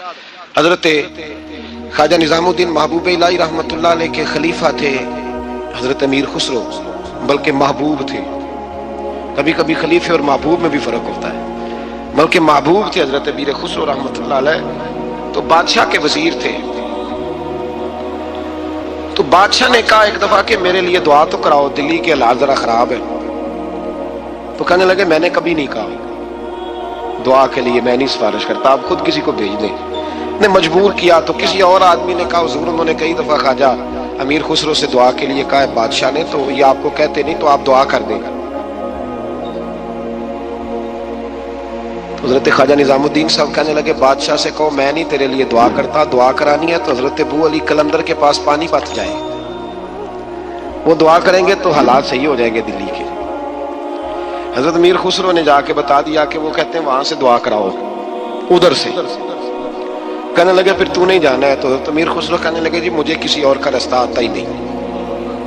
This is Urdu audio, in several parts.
حضرت خواجہ نظام الدین محبوب الہی رحمۃ اللہ علیہ کے خلیفہ تھے حضرت امیر خسرو، بلکہ محبوب تھے۔ کبھی کبھی خلیفے اور محبوب میں بھی فرق ہوتا ہے، بلکہ محبوب تھے حضرت امیر خسرو رحمۃ اللہ علیہ۔ تو بادشاہ کے وزیر تھے، تو بادشاہ نے کہا ایک دفعہ کہ میرے لیے دعا تو کراؤ، دلی کے حالات ذرا خراب ہے۔ تو کہنے لگے میں نے کبھی نہیں کہا دعا کے لیے، میں نہیں سفارش کرتا، آپ خود کسی کو بھیج دیں۔ نے مجبور کیا تو کسی اور آدمی نے کہا حضور انہوں نے کئی دفعہ خواجہ امیر خسرو سے دعا کے لیے کہا ہے بادشاہ نے، تو یہ آپ کو کہتے نہیں، تو آپ دعا کر دیں گا۔ حضرت خواجہ نظام الدین صاحب کہنے لگے بادشاہ سے کہو میں نہیں تیرے لیے دعا کرتا، دعا کرانی ہے تو حضرت ابو علی قلندر کے پاس پانی پت جائے، وہ دعا کریں گے تو حالات صحیح ہو جائیں گے دلی کے۔ حضرت امیر خسرو نے جا کے بتا دیا کہ وہ کہتے ہیں وہاں سے دعا کراؤ، ادھر سے۔ کہنے لگے پھر تو نہیں جانا ہے؟ تو حضرت امیر خسرو کہنے لگے جی مجھے کسی اور کا رستہ آتا ہی نہیں،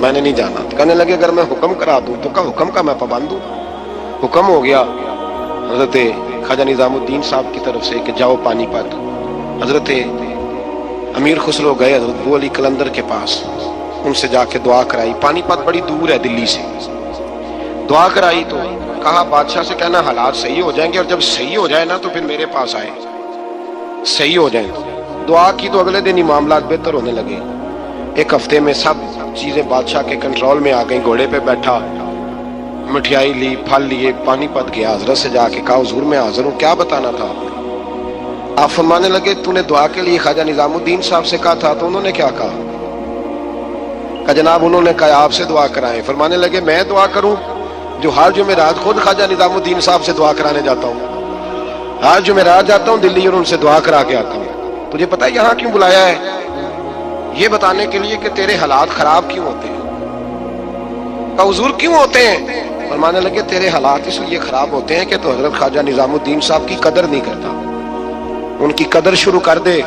میں نے نہیں جانا۔ کہنے لگے اگر میں حکم کرا دوں تو کہا حکم کا میں پابند ہوں۔ حکم ہو گیا حضرت خواجہ نظام الدین صاحب کی طرف سے کہ جاؤ پانی پت۔ حضرت امیر خسرو گئے حضرت ابو علی قلندر کے پاس، ان سے جا کے دعا کرائی۔ پانی پت بڑی دور ہے دلی سے، دعا کرائی تو کہا بادشاہ سے کہنا حالات صحیح ہو جائیں گے، اور جب صحیح ہو جائے نا تو پھر میرے پاس آئے، صحیح ہو جائیں۔ دعا کی تو اگلے دن ہی معاملات بہتر ہونے لگے۔ ایک ہفتے میں سب چیزیں بادشاہ کے کنٹرول میں آ گئیں، گھوڑے پہ بیٹھا، مٹھائی لی، پھل لیے، پانی پت گیا، حضرت سے جا کے کہا حضور میں حاضر ہوں، کیا بتانا تھا آپ نے؟ آپ فرمانے لگے تو نے دعا کے لیے خواجہ نظام الدین صاحب سے کہا تھا، تو انہوں نے کیا کہا؟ کہ جناب انہوں نے کہا آپ سے دعا کرائیں۔ فرمانے لگے میں دعا کروں جو ہر جمعرات خود خواجہ نظام الدین صاحب سے دعا کرانے جاتا ہوں، ہر جمعرات جاتا ہوں دلی اور ان سے دعا کرا کے آتا ہوں۔ تجھے پتہ ہے یہاں کیوں بلایا ہے؟ یہ بتانے کے لیے کہ تیرے حالات خراب کیوں ہوتے ہیں۔ کہا حضور کیوں ہوتے ہیں؟ فرمانے لگے تیرے حالات اس لیے خراب ہوتے ہیں کہ تو حضرت خواجہ نظام الدین صاحب کی قدر نہیں کرتا، ان کی قدر شروع کر دے،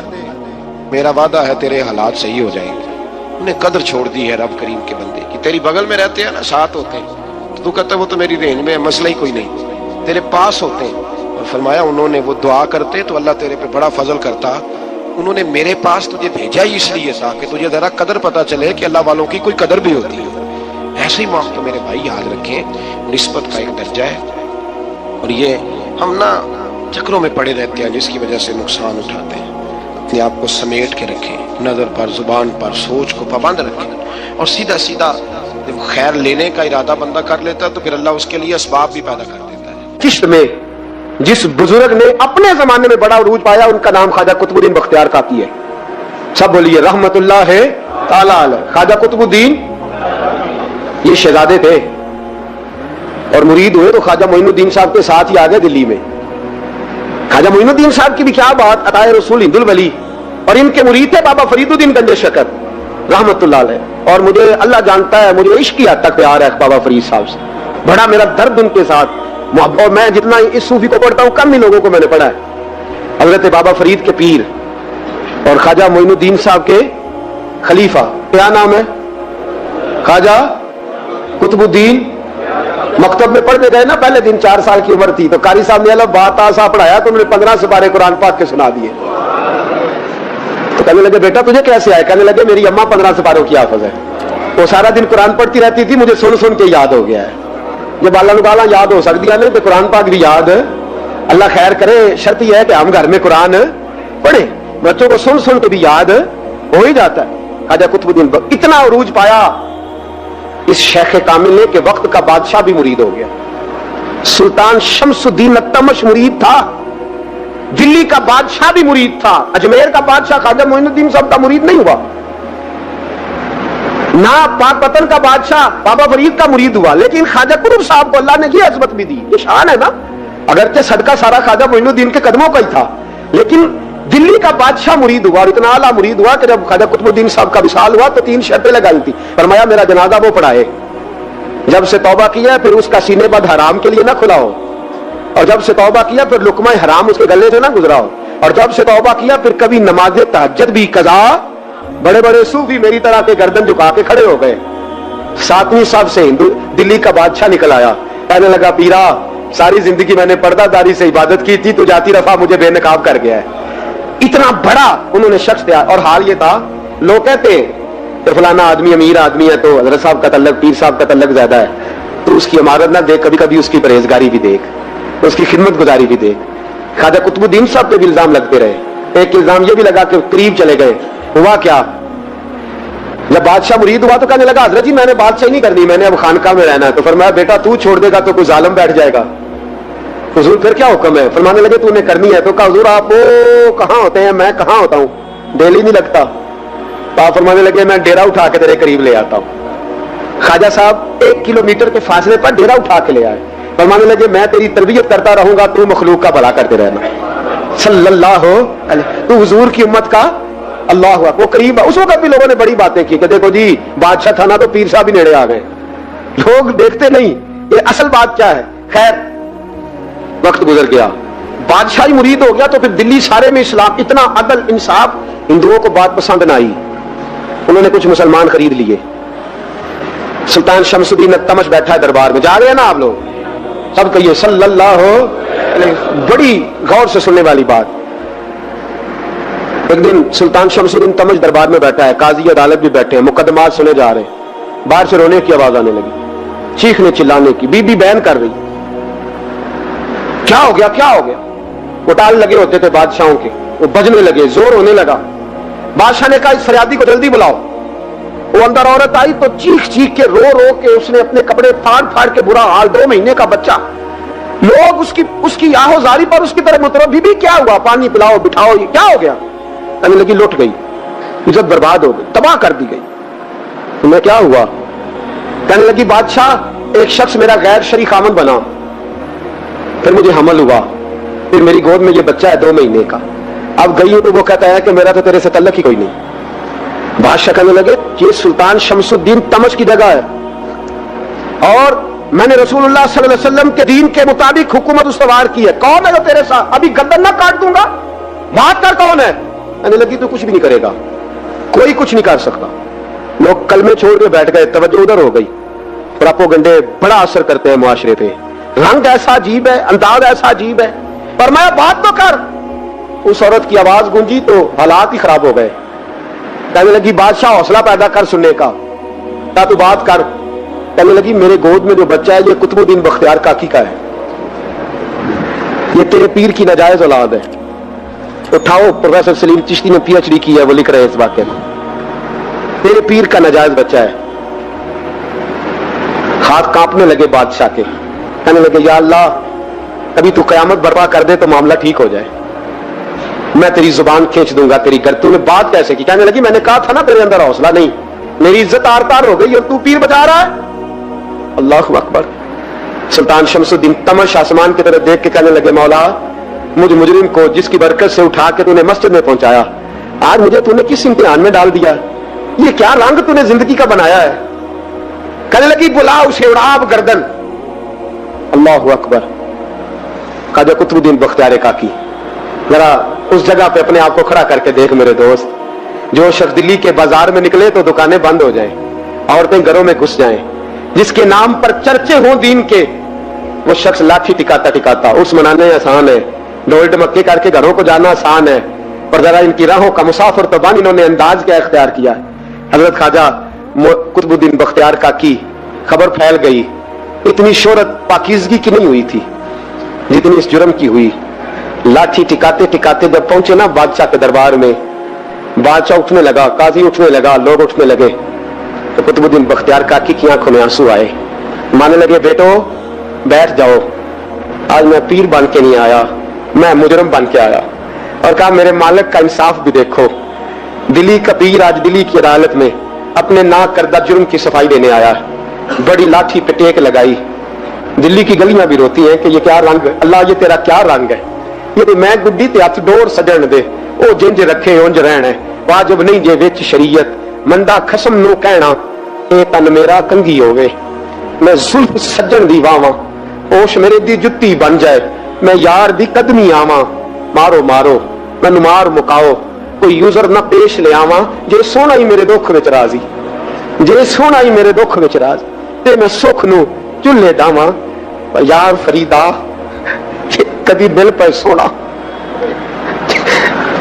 میرا وعدہ ہے تیرے حالات صحیح ہو جائیں گے۔ انہیں قدر چھوڑ دی ہے رب کریم کے بندے کی، تیری بغل میں رہتے ہیں نا، ساتھ ہوتے ہیں، تو کہتا ہے وہ تو میری رینج میں ہے، مسئلہ ہی کوئی نہیں، تیرے پاس ہوتے ہیں۔ اور فرمایا انہوں نے وہ دعا کرتے تو اللہ تیرے پہ بڑا فضل کرتا، انہوں نے میرے پاس تجھے بھیجا ہی اس لیے تھا کہ تجھے ذرا قدر پتہ چلے کہ اللہ والوں کی کوئی قدر بھی ہوتی ہے۔ ایسے ہی موقع تو میرے بھائی یاد رکھیں، نسبت کا ایک درجہ ہے، اور یہ ہم نا چکروں میں پڑے رہتے ہیں جس کی وجہ سے نقصان اٹھاتے ہیں۔ اپنے آپ کو سمیٹ کے رکھیں، نظر پر، زبان پر، سوچ کو پابند رکھیں، اور سیدھا سیدھا خیر لینے کا ارادہ بندہ کر لیتا ہے تو پھر اللہ اس کے لیے اسباب بھی پیدا کر دیتا ہے۔ چشت میں جس بزرگ نے اپنے زمانے میں بڑا عروج پایا ان کا نام خواجہ قطب الدین بختیار کاکی ہے۔ سب بولیے رحمت اللہ تعالی علیہ۔ خواجہ قطب الدین یہ شہزادے تھے اور مرید ہوئے تو خواجہ معین الدین صاحب کے ساتھ ہی آ گئے دلی میں۔ خواجہ معین الدین صاحب کی بھی کیا بات، عطائے رسول ہند الولی، اور ان کے مرید تھے بابا فرید الدین گنج شکر رحمت اللہ علیہ۔ اور مجھے اللہ جانتا ہے مجھے عشق کی حد تک پیار ہے بابا فرید صاحب سے، بڑا میرا درد ان کے ساتھ محبت، اور میں جتنا اس صوفی کو پڑھتا ہوں کم ہی لوگوں کو میں نے پڑھا ہے۔ حضرت بابا فرید کے پیر اور خواجہ معین الدین صاحب کے خلیفہ، کیا نام ہے؟ خواجہ قطب الدین۔ مکتب میں پڑھنے گئے نا پہلے دن، 4 سال کی عمر تھی، تو قاری صاحب نے الف با تا سا پڑھایا تو انہوں نے 15 سپارے قرآن پاک کے سنا دیے۔ تو کہنے لگے بیٹا تجھے کیسے آئے؟ کہنے لگے میری اماں 15 سپاروں کی حافظ ہے، وہ سارا دن قرآن پڑھتی رہتی تھی، مجھے سن سن کے یاد ہو گیا ہے۔ یہ بالا نبالا یاد ہو سکتی ہے نہیں تو قرآن پاک بھی یاد، اللہ خیر کرے، شرط یہ ہے کہ ہم گھر میں قرآن پڑھیں، بچوں کو سن سن کے بھی یاد ہو ہی جاتا ہے۔ خواجہ قطب الدین اتنا عروج پایا اس شیخ کامل نے کہ وقت کا بادشاہ بھی مرید ہو گیا۔ سلطان شمس الدین التمش مرید تھا، دلی کا بادشاہ بھی مرید تھا، اجمیر کا بادشاہ خواجہ معین الدین صاحب کا مرید نہیں ہوا، نہ پاک پتن کا بادشاہ بابا فرید کا مرید ہوا، لیکن خواجہ قطب صاحب کو اللہ نے یہ عظمت بھی دی، یہ شان ہے نا۔ اگرچہ صدقہ سارا خواجہ معین الدین کے قدموں کا ہی تھا، لیکن دلی کا بادشاہ مرید ہوا، اور اتنا اعلیٰ مرید ہوا کہ جب خواجہ قطب الدین صاحب کا وصال ہوا تو 3 شرطیں لگائی تھی۔ فرمایا میرا جنازہ وہ پڑھائے، جب سے توبہ کیا پھر اس کا سینے بد حرام کے لیے نہ کھلا ہو، اور جب سے توبہ کیا پھر لقمہ حرام اس کے گلے سے نہ گزرا ہو، اور جب سے توبہ کیا پھر کبھی نماز تہجد بھی قضا۔ بڑے بڑے صوفی میری طرح کے گردن جھکا کے کھڑے ہو گئے۔ 7ویں صف سے دلی کا بادشاہ نکل آیا، کہنے لگا پیرا ساری زندگی میں نے پردہ داری سے عبادت کی تھی، تو جاتی رفع مجھے بے نقاب کر گیا ہے۔ اتنا بڑا انہوں نے شخص تیار. اور حال یہ تھا لوگ کہتے ہیں کہ فلانا آدمی امیر آدمی ہے تو حضرت صاحب کا تعلق پیر صاحب کا تعلق زیادہ ہے, تو اس کی عمارت نہ دیکھ, کبھی کبھی اس کی پرہیزگاری بھی دیکھ, اس کی خدمت گزاری بھی دیکھ. خواجہ قطب الدین صاحب پہ بھی الزام لگتے رہے. ایک الزام یہ بھی لگا کہ قریب چلے گئے. ہوا کیا, جب بادشاہ مرید ہوا تو کہنے لگا حضرت جی میں نے بادشاہی نہیں کرنی, میں نے اب خانقاہ میں رہنا ہے. تو فرمایا بیٹا تو چھوڑ دے گا تو کوئی ظالم بیٹھ جائے گا. حضور پھر کیا حکم ہے؟ فرمانے لگے تو نے کرنی ہے. تو کہا حضور آپ وہ کہاں ہوتے ہیں, میں کہاں ہوتا ہوں, ڈیلی نہیں لگتا. تو آپ فرمانے لگے میں ڈیرا اٹھا کے تیرے قریب لے آتا ہوں. خواجہ صاحب 1 کلومیٹر کے فاصلے پر ڈیرا اٹھا کے لے آئے. فرمانے لگے میں تیری تربیت کرتا رہوں گا, تو مخلوق کا بھلا کرتے رہنا. صلی اللہ علیہ, تو حضور کی امت کا اللہ ہوا وہ قریب. اس وقت بھی لوگوں نے بڑی باتیں کی کہ دیکھو جی بادشاہ تھا نا تو پیر صاحب بھی نیڑے آ گئے. لوگ دیکھتے نہیں یہ اصل بات کیا ہے. خیر وقت گزر گیا, بادشاہی مرید ہو گیا, تو پھر دلی سارے میں اسلام اتنا عدل انصاف, ہندوؤں کو بات پسند نہ آئی. انہوں نے کچھ مسلمان خرید لیے. سلطان شمس الدین تمش بیٹھا ہے دربار میں, جا رہے ہیں نا آپ لوگ, سب کہیے صلی اللہ علیہ. بڑی غور سے سننے والی بات. ایک دن سلطان شمس الدین تمش دربار میں بیٹھا ہے, قاضی عدالت بھی بیٹھے ہیں, مقدمات سنے جا رہے ہیں. باہر سے رونے کی آواز آنے لگی, چیخنے چلانے کی. بی بی بیان کر رہی, کیا ہو گیا کیا ہو گیا. کوٹال لگے ہوتے تھے بادشاہوں کے, وہ بجنے لگے, زور ہونے لگا. بادشاہ نے کہا اس فریادی کو جلدی بلاؤ. وہ اندر عورت آئی تو چیخ چیخ کے رو رو کے اس نے اپنے کپڑے پھاڑ پھاڑ کے برا حال, 2 مہینے کا بچہ. لوگ اس کی آہو زاری پر اس کی طرف متوجہ. بی بی کیا ہوا, پانی پلاؤ بٹھاؤ, یہ کیا ہو گیا. کہنے لگی لٹ گئی, عزت برباد ہو گئی, تباہ کر دی گئی. تمہیں کیا ہوا؟ کہنے لگی بادشاہ ایک شخص میرا غیر شرعی خامن بنا, پھر مجھے حمل ہوا, پھر میری گود میں یہ بچہ ہے 2 مہینے کا. اب گئی ہوں تو وہ کہتا ہے کہ میرا تو تیرے سے تعلق ہی کوئی نہیں. بادشاہ کہنے لگے یہ سلطان شمس الدین تمش کی جگہ ہے, اور میں نے رسول اللہ صلی اللہ علیہ وسلم کے دین کے مطابق حکومت استوار کی ہے. کون ہے جو تیرے ساتھ, ابھی گردن نہ کاٹ دوں گا, بات کر کون ہے. کہنے لگی تو کچھ بھی نہیں کرے گا, کوئی کچھ نہیں کر سکتا. لوگ کلمے چھوڑ کے بیٹھ گئے, توجہ ادھر ہو گئی. پراپوگنڈے بڑا اثر کرتے ہیں معاشرے پہ. رنگ ایسا عجیب ہے, انداز ایسا عجیب ہے, پر میں بات تو کر. اس عورت کی آواز گونجی تو حالات ہی خراب ہو گئے. کہنے لگی بادشاہ حوصلہ پیدا کر سننے کا, کیا تو بات کر. کہنے لگی میرے گود میں جو بچہ ہے یہ قطب الدین بختیار کاکی کا ہے, یہ تیرے پیر کی ناجائز اولاد ہے. اٹھاؤ, پروفیسر سلیم چشتی نے پی ایچ ڈی کی ہے, وہ لکھ رہے ہیں اس واقعے میں. تیرے پیر کا ناجائز بچہ ہے. ہاتھ کانپنے لگے بادشاہ کے. کہنے لگے یا اللہ کبھی تو قیامت برپا کر دے تو معاملہ ٹھیک ہو جائے, میں تیری زبان کھینچ دوں گا تیری گر. تو نے بات کیسے کی؟ کہنے لگی میں نے کہا تھا نا تیرے اندر حوصلہ نہیں, میری عزت آر پار ہو گئی اور تو پیر بچا رہا ہے. اللہ اکبر. سلطان شمس الدین تمش آسمان کی طرف دیکھ کے کہنے لگے مولا مجھ مجرم کو جس کی برکت سے اٹھا کے تو نے مسجد میں پہنچایا, آج مجھے تو نے کس امتحان میں ڈال دیا. یہ کیا رنگ تو نے زندگی کا بنایا ہے. کہنے لگی بلا اسے, اڑا گردن. اللہ اکبر. خواجہ قطب الدین بختیار کاکی, ذرا اس جگہ پہ اپنے آپ کو کھڑا کر کے دیکھ میرے دوست. جو شخص دلی کے بازار میں نکلے تو دکانیں بند ہو جائیں, عورتیں گھروں میں گھس جائیں, جس کے نام پر چرچے ہوں دین کے, وہ شخص لاٹھی ٹکاتا ٹکاتا اس منانے آسان ہے, ڈول ڈمکے کر کے گھروں کو جانا آسان ہے, پر ذرا ان کی راہوں کا مسافر تو بن, انہوں نے انداز کیا اختیار کیا. حضرت خواجہ قطب الدین بختیار کاکی, خبر پھیل گئی. اتنی شہرت پاکیزگی کی نہیں ہوئی تھی جتنی اس جرم کی ہوئی. لاٹھی ٹکاتے ٹکاتے جب پہنچے نا بادشاہ کے دربار میں, بادشاہ اٹھنے لگا, قاضی اٹھنے لگا, لوگ اٹھنے لگے, تو قطب الدین بختیار کاکی کی آنکھوں میں آنسو آئے. مانے لگے بیٹو بیٹھ جاؤ, آج میں پیر بن کے نہیں آیا, میں مجرم بن کے آیا. اور کہا میرے مالک کا انصاف بھی دیکھو, دلی کا پیر آج دلی کی عدالت میں اپنے نا کردہ جرم کی صفائی دینے آیا. بڑی لاٹھی پہ ٹیک لگائی. دلی کی گلیاں بھی روتی ہیں کہ یہ کیا رنگ, اللہ یہ تیرا کیا رنگ ہے. یہ تو میں گڈی تے ہاتھ ڈور سجن دے, او جنج رکھے اونج رہنا, واجب نہیں جے وچ شریعت, مندا خصم نو کہنا اے تن میرا کنگھی ہوے. میں زلف سجن دی واواں, اوش میرے دی جتی بن جائے, میں یار دی قدمی آواں. مارو مارو مینوں مار مکاؤ, کوئی یوزر نہ پیش لے آواں, جے سونا ہی میرے دکھ وچ راضی, جے سونا ہی میرے دکھ وچ راضی, تے میں سکھ نو چلے ڈاواں. یار فریدا کبھی دل پہ سونا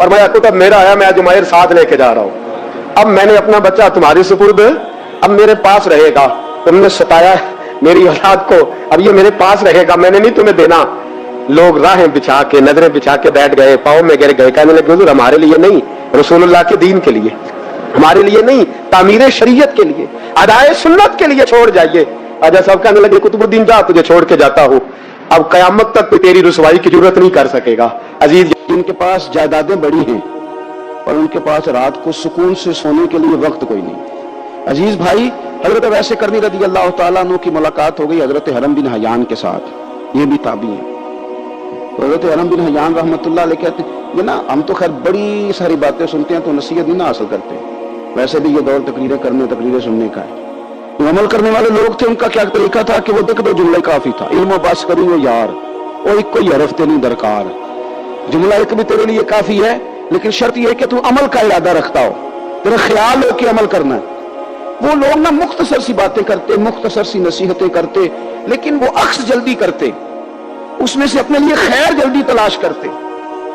فرمایا کتب میرا ہے، میں جمعیر ساتھ لے کے جا رہا ہوں، اب میں نے اپنا بچہ تمہاری سپرد اب میرے پاس رہے گا، تم نے ستایا میری اولاد کو، اب یہ میرے پاس رہے گا، میں نے نہیں تمہیں دینا۔ لوگ راہیں بچھا کے نظریں بچھا کے بیٹھ گئے، پاؤں میں گر گئے، کہنے لگے حضور ہمارے لیے نہیں، رسول اللہ کے دین کے لیے، ہمارے لیے نہیں، تعمیر شریعت کے لیے، ادائے سنت کے لیے چھوڑ جائیے۔ آجا صاحب کہنے لگے قطب الدین جا، تجھے چھوڑ کے جاتا ہوں، اب قیامت تک کوئی تیری رسوائی کی ضرورت نہیں کر سکے گا۔ عزیز، ان کے پاس جائیدادیں بڑی ہیں اور ان کے پاس رات کو سکون سے سونے کے لیے وقت کوئی نہیں۔ عزیز بھائی، حضرت ویسے کرنی رضی اللہ تعالیٰ عنہ کی ملاقات ہو گئی حضرت حرم بن حیان کے ساتھ، یہ بھی تابعی ہیں۔ تو حضرت حرم بن حیان رحمۃ اللہ علیہ کہتے ہیں یہ نا ہم تو خیر بڑی ساری باتیں سنتے ہیں تو نصیحت نہیں نہ حاصل کرتے، ویسے بھی یہ دور تقریریں کرنے تقریریں سننے کا ہے۔ جو عمل کرنے والے لوگ تھے ان کا کیا طریقہ تھا کہ وہ دیکھ دو جملہ کافی تھا، علم و بس کری ہو یار، وہ ایک کوئی حرف تے نہیں درکار، جملہ ایک بھی تیرے لیے کافی ہے، لیکن شرط یہ ہے کہ تو عمل کا ارادہ رکھتا ہو، تیرا خیال ہو کہ عمل کرنا ہے۔ وہ لوگ نا مختصر سی باتیں کرتے، مختصر سی نصیحتیں کرتے، لیکن وہ عکس جلدی کرتے، اس میں سے اپنے لیے خیر جلدی تلاش کرتے۔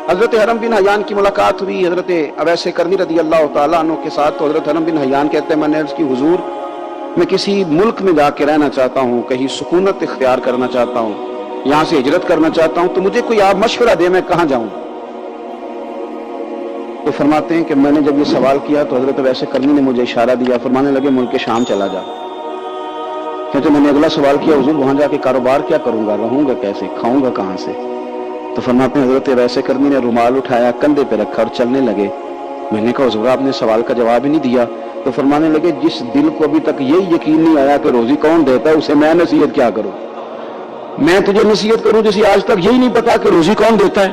حضرت حرم بن حیان کی ملاقات ہوئی حضرت اویس کرنی رضی اللہ تعالیٰ عنہ کے ساتھ، تو حضرت حرم بن حیان کہتے ہیں میں نے عرض کی حضور میں کسی ملک میں جا کے رہنا چاہتا ہوں، کہیں سکونت اختیار کرنا چاہتا ہوں، یہاں سے ہجرت کرنا چاہتا ہوں، تو مجھے کوئی آپ مشورہ دے میں کہاں جاؤں؟ تو فرماتے ہیں کہ میں نے جب یہ سوال کیا تو حضرت ویسے کرنی نے مجھے اشارہ دیا، فرمانے لگے ملک شام چلا جا۔ کہتے میں نے اگلا سوال کیا حضور وہاں جا کے کاروبار کیا کروں گا، رہوں گا کیسے، کھاؤں گا کہاں سے؟ تو فرماتے ہیں حضرت ویسے کرنی نے رومال اٹھایا، کندھے پہ رکھا اور چلنے لگے۔ میں نے کہا حضور آپ نے سوال کا جواب ہی نہیں دیا۔ تو فرمانے لگے جس دل کو ابھی تک یہی یقین نہیں آیا کہ روزی کون دیتا ہے اسے میں نصیحت کیا کروں؟ میں تجھے نصیحت کروں جسے آج تک یہی نہیں پتا کہ روزی کون دیتا ہے؟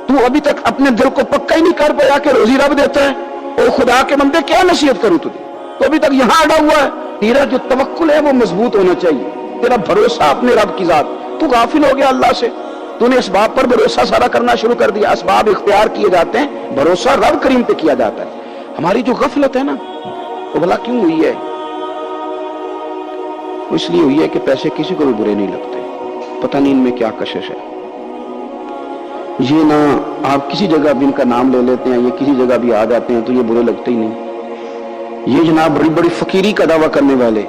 تو ابھی تک اپنے دل کو پکا ہی نہیں کر پایا کہ روزی رب دیتا ہے، اور خدا کے بندے کیا نصیحت کروں تجھے؟ تو ابھی تک یہاں اڑا ہوا ہے۔ تیرا جو توکل ہے وہ مضبوط ہونا چاہیے، تیرا بھروسہ اپنے رب کی ذات، تو غافل ہو گیا اللہ سے، تو نے اسباب پر بھروسہ سارا کرنا شروع کر دیا۔ اسباب اختیار کیے جاتے ہیں، بھروسہ رب کریم پہ کیا جاتا ہے۔ ہماری جو غفلت ہے نا وہ بھلا کیوں ہوئی ہے؟ وہ اس لیے ہوئی ہے کہ پیسے کسی کو بھی برے نہیں لگتے، پتہ نہیں ان میں کیا کشش ہے۔ یہ نہ آپ کسی جگہ بھی ان کا نام لے لیتے ہیں، یہ کسی جگہ بھی آ جاتے ہیں تو یہ برے لگتے ہی نہیں۔ یہ جناب بڑی بڑی فقیری کا دعویٰ کرنے والے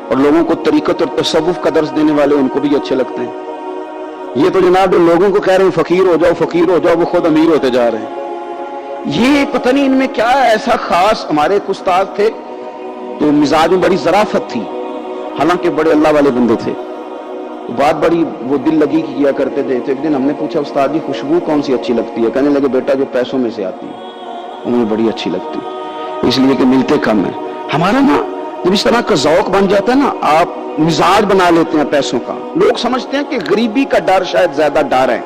اور لوگوں کو طریقت اور تصوف کا درس دینے والے ان کو بھی اچھے لگتے ہیں۔ یہ تو جناب لوگوں کو کہہ رہے ہیں فقیر ہو جاؤ فقیر ہو جاؤ، وہ خود امیر ہوتے جا رہے ہیں۔ یہ پتہ نہیں ان میں کیا ایسا خاص۔ ہمارے ایک استاد تھے تو مزاج میں بڑی ظرافت تھی، حالانکہ بڑے اللہ والے بندے تھے، بات بڑی وہ دل لگی کی کیا کرتے تھے۔ تو ایک دن ہم نے پوچھا استاد جی خوشبو کون سی اچھی لگتی ہے؟ کہنے لگے بیٹا جو پیسوں میں سے آتی ہے انہیں بڑی اچھی لگتی ہے، اس لیے کہ ملتے کم ہیں۔ ہمارا نا جب اس طرح کا ذوق بن جاتا ہے نا، آپ مزاج بنا لیتے ہیں پیسوں کا۔ لوگ سمجھتے ہیں کہ غریبی کا ڈر شاید زیادہ ڈر ہے،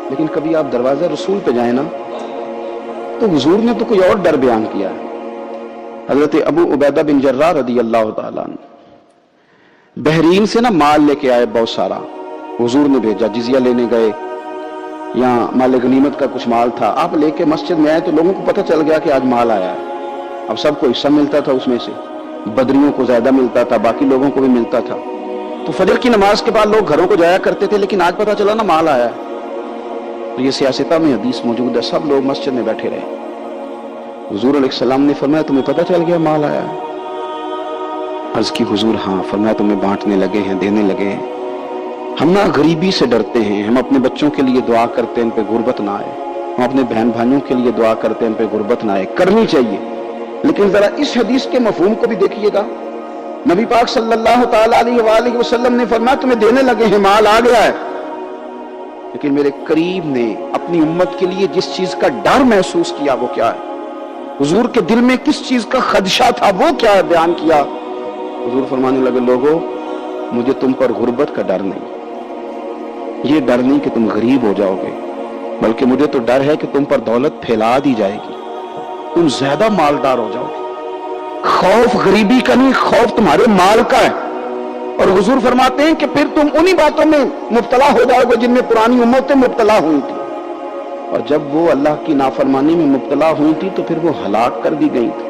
لیکن کبھی آپ دروازہ رسول پہ جائیں نا تو حضور نے تو کوئی اور ڈر بیان کیا ہے۔ حضرت ابو عبیدہ بن جراح رضی اللہ تعالیٰ عنہ بحرین سے نا مال لے کے آئے بہت سارا، حضور نے بھیجا، جزیہ لینے گئے، یہاں مال غنیمت کا کچھ مال تھا، آپ لے کے مسجد میں آئے تو لوگوں کو پتہ چل گیا کہ آج مال آیا ہے۔ اب سب کو حصہ ملتا تھا، اس میں سے بدریوں کو زیادہ ملتا تھا، باقی لوگوں کو بھی ملتا تھا۔ تو فجر کی نماز کے بعد لوگ گھروں کو جایا کرتے تھے، لیکن آج پتہ چلا نا مال آیا ہے۔ تو یہ سیاستہ میں حدیث موجود ہے، سب لوگ مسجد میں بیٹھے رہے۔ حضور علیہ السلام نے فرمایا تمہیں پتہ چل گیا مال آیا ہے؟ عرض کی حضور ہاں۔ فرمایا تمہیں بانٹنے لگے ہیں، دینے لگے ہیں۔ ہم نہ غریبی سے ڈرتے ہیں، ہم اپنے بچوں کے لیے دعا کرتے ہیں ان پہ غربت نہ آئے، ہم اپنے بہن بھائیوں کے لیے دعا کرتے ہیں ان پہ غربت نہ آئے، کرنی چاہیے۔ لیکن ذرا اس حدیث کے مفہوم کو بھی دیکھیے گا، نبی پاک صلی اللہ تعالیٰ علیہ وآلہ وسلم نے فرمایا تمہیں دینے لگے ہیں، مال آ گیا ہے، لیکن میرے قریب نے اپنی امت کے لیے جس چیز کا ڈر محسوس کیا وہ کیا ہے؟ حضور کے دل میں کس چیز کا خدشہ تھا وہ کیا ہے بیان کیا؟ حضور فرمانے لگے لوگو مجھے تم پر غربت کا ڈر نہیں، یہ ڈر نہیں کہ تم غریب ہو جاؤ گے، بلکہ مجھے تو ڈر ہے کہ تم پر دولت پھیلا دی جائے گی، تم زیادہ مالدار ہو جاؤ گے۔ خوف غریبی کا نہیں، خوف تمہارے مال کا ہے۔ اور حضور فرماتے ہیں کہ پھر تم انہی باتوں میں مبتلا ہو جاؤ گے جن میں پرانی امتیں مبتلا ہوئی تھی، اور جب وہ اللہ کی نافرمانی میں مبتلا ہوئی تھی تو پھر وہ ہلاک کر دی گئی تھی۔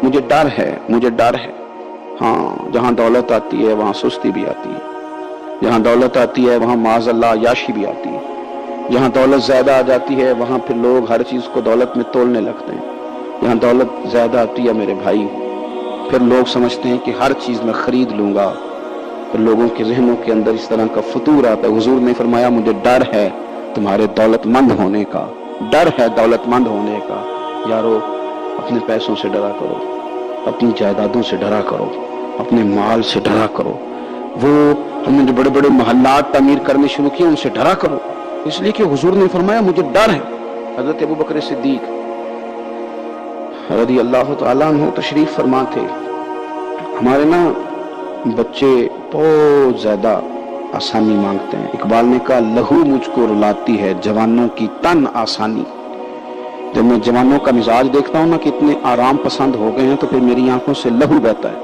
مجھے ڈر ہے، مجھے ڈر ہے۔ ہاں جہاں دولت آتی ہے وہاں سستی بھی آتی ہے، جہاں دولت آتی ہے وہاں معاذ اللہ عیاشی بھی آتی ہے۔ جہاں دولت زیادہ آ جاتی ہے وہاں پھر لوگ ہر چیز کو دولت میں تولنے لگتے ہیں. یہاں دولت زیادہ آتی ہے میرے بھائی، پھر لوگ سمجھتے ہیں کہ ہر چیز میں خرید لوں گا. پھر لوگوں کے ذہنوں کے اندر اس طرح کا فطور آتا ہے. حضور نے فرمایا مجھے ڈر ہے تمہارے دولت مند ہونے کا، ڈر ہے دولت مند ہونے کا. یارو اپنے پیسوں سے ڈرا کرو، اپنی جائیدادوں سے ڈرا کرو، اپنے مال سے ڈرا کرو. وہ ہم نے جو بڑے بڑے محلات تعمیر کرنے شروع کیے ان سے ڈرا کرو، اس لیے کہ حضور نے فرمایا مجھے ڈر ہے. حضرت ابو بکر صدیق رضی اللہ تعالیٰ عنہ تشریف فرما تھے. ہمارے نا بچے بہت زیادہ آسانی مانگتے ہیں. اقبال نے کہا لہو مجھ کو رلاتی ہے جوانوں کی تن آسانی. جب میں جوانوں کا مزاج دیکھتا ہوں نا کہ اتنے آرام پسند ہو گئے ہیں تو پھر میری آنکھوں سے لہو بہتا ہے.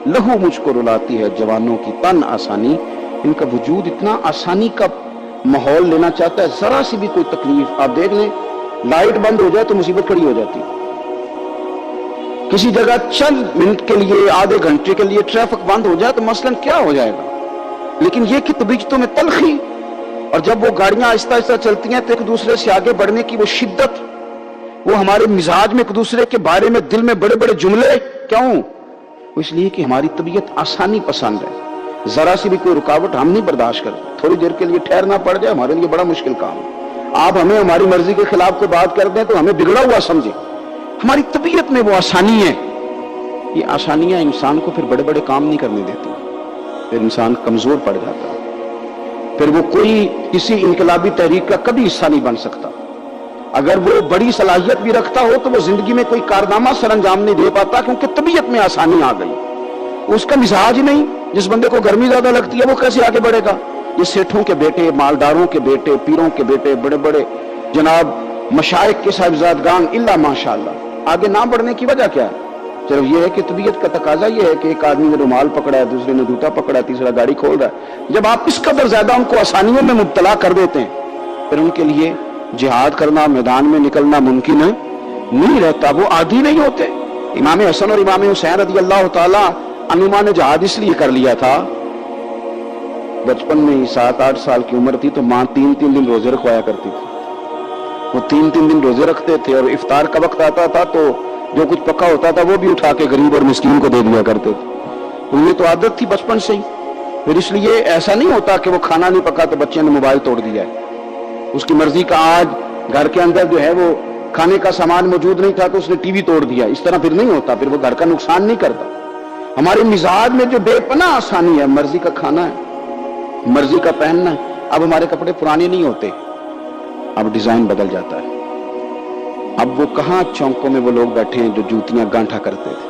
لہو مجھ کو رلاتی ہے جوانوں کی تن آسانی. ان کا وجود اتنا آسانی کا ماحول لینا چاہتا ہے، ذرا سی بھی کوئی تکلیف آپ دیکھ لیں، لائٹ بند ہو جائے تو مصیبت کھڑی ہو جاتی. کسی جگہ چند منٹ کے لیے آدھے گھنٹے کے لیے ٹریفک بند ہو جائے تو مثلاً کیا ہو جائے گا. لیکن یہ کہ طبیعتوں میں تلخی، اور جب وہ گاڑیاں آہستہ آہستہ چلتی ہیں تو ایک دوسرے سے آگے بڑھنے کی وہ شدت، وہ ہمارے مزاج میں ایک دوسرے کے بارے میں دل میں بڑے بڑے جملے. کیوں؟ اس لیے کہ ہماری طبیعت آسانی پسند ہے. ذرا سی بھی کوئی رکاوٹ ہم نہیں برداشت کرتے. تھوڑی دیر کے لیے ٹھہرنا پڑ جائے ہمارے لیے بڑا مشکل کام ہے. آپ ہمیں ہماری مرضی کے خلاف کوئی بات کر دیں تو ہمیں بگڑا ہوا سمجھیں. ہماری طبیعت میں وہ آسانی ہے. یہ آسانیاں انسان کو پھر بڑے بڑے کام نہیں کرنے دیتی، پھر انسان کمزور پڑ جاتا ہے. پھر وہ کوئی کسی انقلابی تحریک کا کبھی حصہ نہیں بن سکتا. اگر وہ بڑی صلاحیت بھی رکھتا ہو تو وہ زندگی میں کوئی کارنامہ سر انجام نہیں دے پاتا، کیونکہ طبیعت میں آسانی آ گئی. اس کا مزاج ہی نہیں. جس بندے کو گرمی زیادہ لگتی ہے وہ کیسے آگے بڑھے گا؟ یہ سیٹھوں کے بیٹے، مالداروں کے بیٹے، پیروں کے بیٹے، بڑے بڑے جناب مشائخ کے صاحبزادگان الا ماشاءاللہ آگے نہ بڑھنے کی وجہ کیا ہے؟ صرف یہ ہے کہ طبیعت کا تقاضا یہ ہے کہ ایک آدمی نے رومال پکڑا ہے، دوسرے نے جوتا پکڑا ہے، تیسرا گاڑی کھول رہا ہے. جب آپ اس قدر زیادہ ان کو آسانیوں میں مبتلا کر دیتے ہیں پھر ان کے لیے جہاد کرنا، میدان میں نکلنا ممکن ہے نہیں رہتا. وہ عادی نہیں ہوتے. امام حسن اور امام حسین رضی اللہ تعالی عنہما نے جہاد اس لیے کر لیا تھا، بچپن میں ہی 7-8 سال کی عمر تھی تو ماں 3 دن روزے رکھوایا کرتی تھی. وہ 3 دن روزے رکھتے تھے اور افطار کا وقت آتا تھا تو جو کچھ پکا ہوتا تھا وہ بھی اٹھا کے غریب اور مسکین کو دے دیا کرتے تھے. انہیں تو عادت تھی بچپن سے ہی. پھر اس لیے ایسا نہیں ہوتا کہ وہ کھانا نہیں پکا تو بچے نے موبائل توڑ دیا ہے. اس کی مرضی کا آج گھر کے اندر جو ہے وہ کھانے کا سامان موجود نہیں تھا تو اس نے ٹی وی توڑ دیا. اس طرح پھر نہیں ہوتا، پھر وہ گھر کا نقصان نہیں کرتا. ہمارے مزاج میں جو بے پناہ آسانی ہے، مرضی کا کھانا ہے، مرضی کا پہننا ہے. اب ہمارے کپڑے پرانے نہیں ہوتے، اب ڈیزائن بدل جاتا ہے. اب وہ کہاں چونکوں میں وہ لوگ بیٹھے ہیں جو جوتیاں گانٹھا کرتے تھے.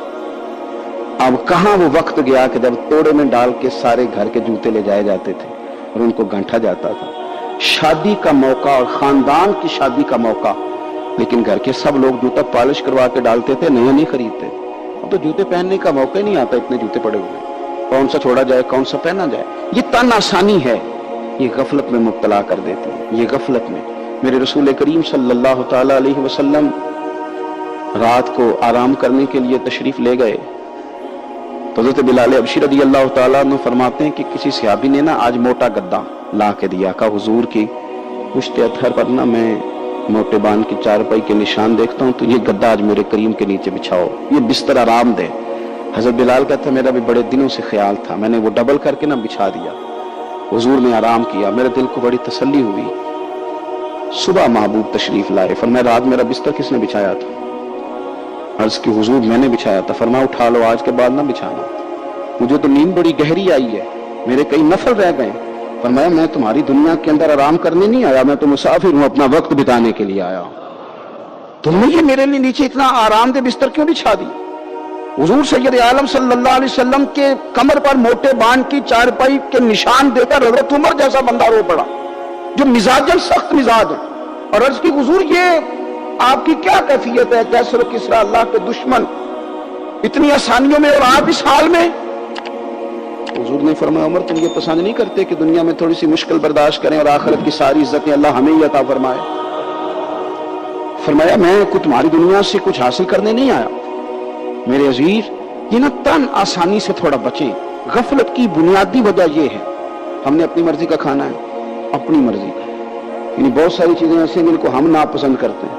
اب کہاں وہ وقت گیا کہ جب توڑے میں ڈال کے سارے گھر کے جوتے لے جائے جاتے تھے اور ان کو گانٹھا جاتا تھا. شادی کا موقع اور خاندان کی شادی کا موقع، لیکن گھر کے سب لوگ جوتا پالش کروا کے ڈالتے تھے، نئے نہیں خریدتے. اب تو جوتے پہننے کا موقع ہی نہیں آتا، اتنے جوتے پڑے ہوئے. کون سا چھوڑا جائے، کون سا پہنا جائے. یہ تن آسانی ہے، یہ غفلت میں مبتلا کر دیتی ہے. یہ غفلت میں میرے رسول کریم صلی اللہ تعالی علیہ وسلم رات کو آرام کرنے کے لیے تشریف لے گئے تو حضرت بلال حبشی رضی اللہ تعالیٰ عنہ فرماتے ہیں کہ کسی صحابی نے نا آج موٹا گدا لا کے دیا. کہا حضور کی پشت اطہر پر نا میں موٹے بان کی چارپائی کے نشان دیکھتا ہوں تو یہ گدا آج میرے کریم کے نیچے بچھاؤ، یہ بستر آرام دے. حضرت بلال کہتا میرا بھی بڑے دنوں سے خیال تھا، میں نے وہ ڈبل کر کے نا بچھا دیا. حضور نے آرام کیا، میرے دل کو بڑی تسلی ہوئی. صبح محبوب تشریف لائے، فرمایا رات میرا بستر کس نے بچھایا تھا؟ عرض کی حضور میں نے بچھایا تھا. فرمایا اٹھا لو، آج کے بعد نہ بچھانا، مجھے تو نیند بڑی گہری آئی ہے، میرے کئی نفل رہ گئے. فرمایا میں تمہاری دنیا کے اندر آرام کرنے نہیں آیا، میں تو مسافر ہوں، اپنا وقت بتانے کے لیے آیا ہوں. تم نے یہ میرے لیے نیچے اتنا آرام دہ بستر کیوں بچھا دی؟ حضور سید عالم صلی اللہ علیہ وسلم کے کمر پر موٹے بان کی چارپائی کے نشان دے کر حضرت عمر جیسا بندہ رو پڑا جو مزاجن سخت مزاج ہے، اور عرض کی حضور یہ آپ کی کیا کیفیت ہے؟ کیسر و کسریٰ اللہ کے دشمن اتنی آسانیوں میں اور آپ اس حال میں. حضور نے فرمایا عمر تم یہ پسند نہیں کرتے کہ دنیا میں تھوڑی سی مشکل برداشت کریں اور آخرت کی ساری عزتیں اللہ ہمیں ہی عطا فرمائے؟ فرمایا میں تمہاری دنیا سے کچھ حاصل کرنے نہیں آیا. میرے عزیز یہ نا تن آسانی سے تھوڑا بچیں. غفلت کی بنیادی وجہ یہ ہے ہم نے اپنی مرضی کا کھانا ہے، اپنی مرضی کا. یعنی بہت ساری چیزیں ایسی ہیں جن کو ہم ناپسند کرتے ہیں.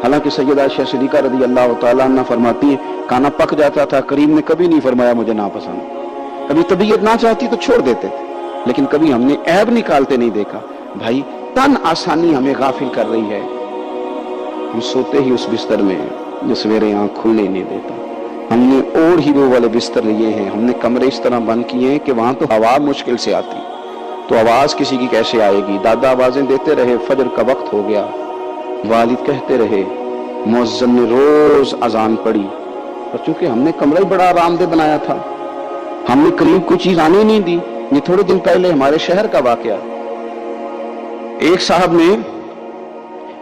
حالانکہ سیدہ عائشہ صدیقہ رضی اللہ تعالیٰ عنہ فرماتی ہیں کھانا پک جاتا تھا، کریم نے کبھی نہیں فرمایا مجھے ناپسند. کبھی طبیعت نہ چاہتی تو چھوڑ دیتے تھے، لیکن کبھی ہم نے عیب نکالتے نہیں دیکھا. بھائی تن آسانی ہمیں غافل کر رہی ہے. ہم سوتے ہی اس بستر میں جو سویرے آنکھ کھلنے نہیں دیتا. ہم نے اور ہی وہ والے بستر لیے ہیں، ہم نے کمرے اس طرح بند کیے ہیں کہ وہاں تو ہوا مشکل سے آتی، تو آواز کسی کی کیسے آئے گی. دادا آوازیں دیتے رہے فجر کا وقت ہو گیا، والد کہتے رہے، مؤذن نے روز اذان پڑھی. اور چونکہ ہم نے کمرہ ہی بڑا آرام دہ بنایا تھا، ہم نے قریب کوئی چیز آنے نہیں دی. یہ تھوڑے دن پہلے ہمارے شہر کا واقعہ، ایک صاحب نے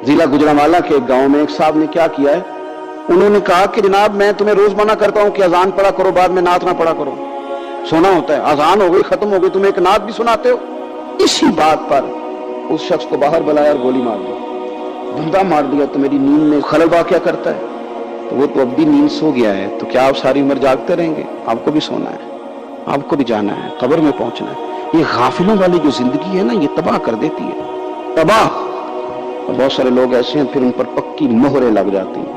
ضلع گجرانوالہ کے ایک گاؤں میں ایک صاحب نے کیا کیا ہے، انہوں نے کہا کہ جناب میں تمہیں روز منع کرتا ہوں کہ اذان پڑھا کرو، بعد میں نعت نہ پڑھا کرو، سونا ہوتا ہے. اذان ہو گئی ختم ہو گئی، تم ایک نعت بھی سناتے ہو. اسی بات پر اس شخص کو باہر بلایا اور گولی مار دی، بندہ مار دیا. تو میری نیند میں خلل واقع کرتا ہے، تو وہ تو اب بھی نیند سو گیا ہے، تو کیا آپ ساری عمر جاگتے رہیں گے؟ آپ کو بھی سونا ہے، آپ کو بھی جانا ہے، قبر میں پہنچنا ہے. یہ غافلوں والی جو زندگی ہے نا، یہ تباہ کر دیتی ہے، تباہ. اور بہت سارے لوگ ایسے ہیں پھر ان پر پکی مہریں لگ جاتی ہیں،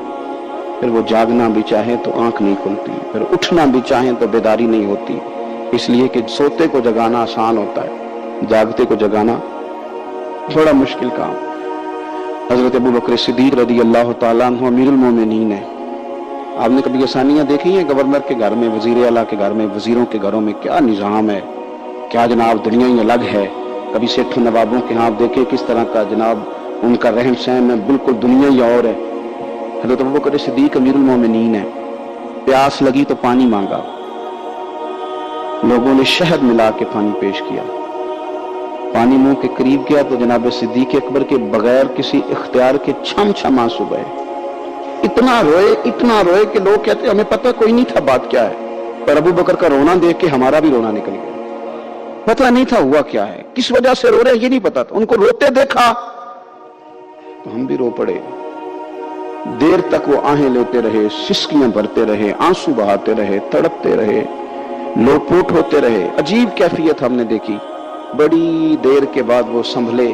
پھر وہ جاگنا بھی چاہیں تو آنکھ نہیں کھلتی، پھر اٹھنا بھی چاہیں تو بیداری نہیں ہوتی. اس لیے کہ سوتے کو جگانا آسان ہوتا ہے، جاگتے کو جگانا تھوڑا مشکل کام. حضرت ابو بکر صدیق رضی اللہ تعالیٰ عنہ امیر المومنین ہے. آپ نے کبھی آسانیاں دیکھی ہیں؟ گورنر کے گھر میں، وزیر اعلیٰ کے گھر میں، وزیروں کے گھروں میں کیا نظام ہے، کیا جناب دنیا ہی الگ ہے. کبھی سیٹھ نوابوں کے ہاں آپ دیکھیں کس طرح کا جناب ان کا رہن سہن ہے، بالکل دنیا ہی اور ہے. حضرت ابو بکر صدیق امیر المومنین ہے. پیاس لگی تو پانی مانگا، لوگوں نے شہد ملا کے پانی پیش کیا. پانی منہ کے قریب گیا تو جناب صدیق اکبر کے بغیر کسی اختیار کے چھم چھم آنسو بہے. اتنا روئے کہ لوگ کہتے ہمیں پتہ کوئی نہیں تھا بات کیا ہے. پر ابو بکر کا رونا دیکھ کے ہمارا بھی رونا نکل گیا. پتہ نہیں تھا ہوا کیا ہے، کس وجہ سے رو رہے یہ نہیں پتا تھا. ان کو روتے دیکھا تو ہم بھی رو پڑے. دیر تک وہ آہیں لیتے رہے، سسکیاں بھرتے رہے، آنسو بہاتے رہے، تڑپتے رہے، لوٹپوٹ ہوتے رہے. عجیب کیفیت ہم نے دیکھی. بڑی دیر کے بعد وہ سنبھلے.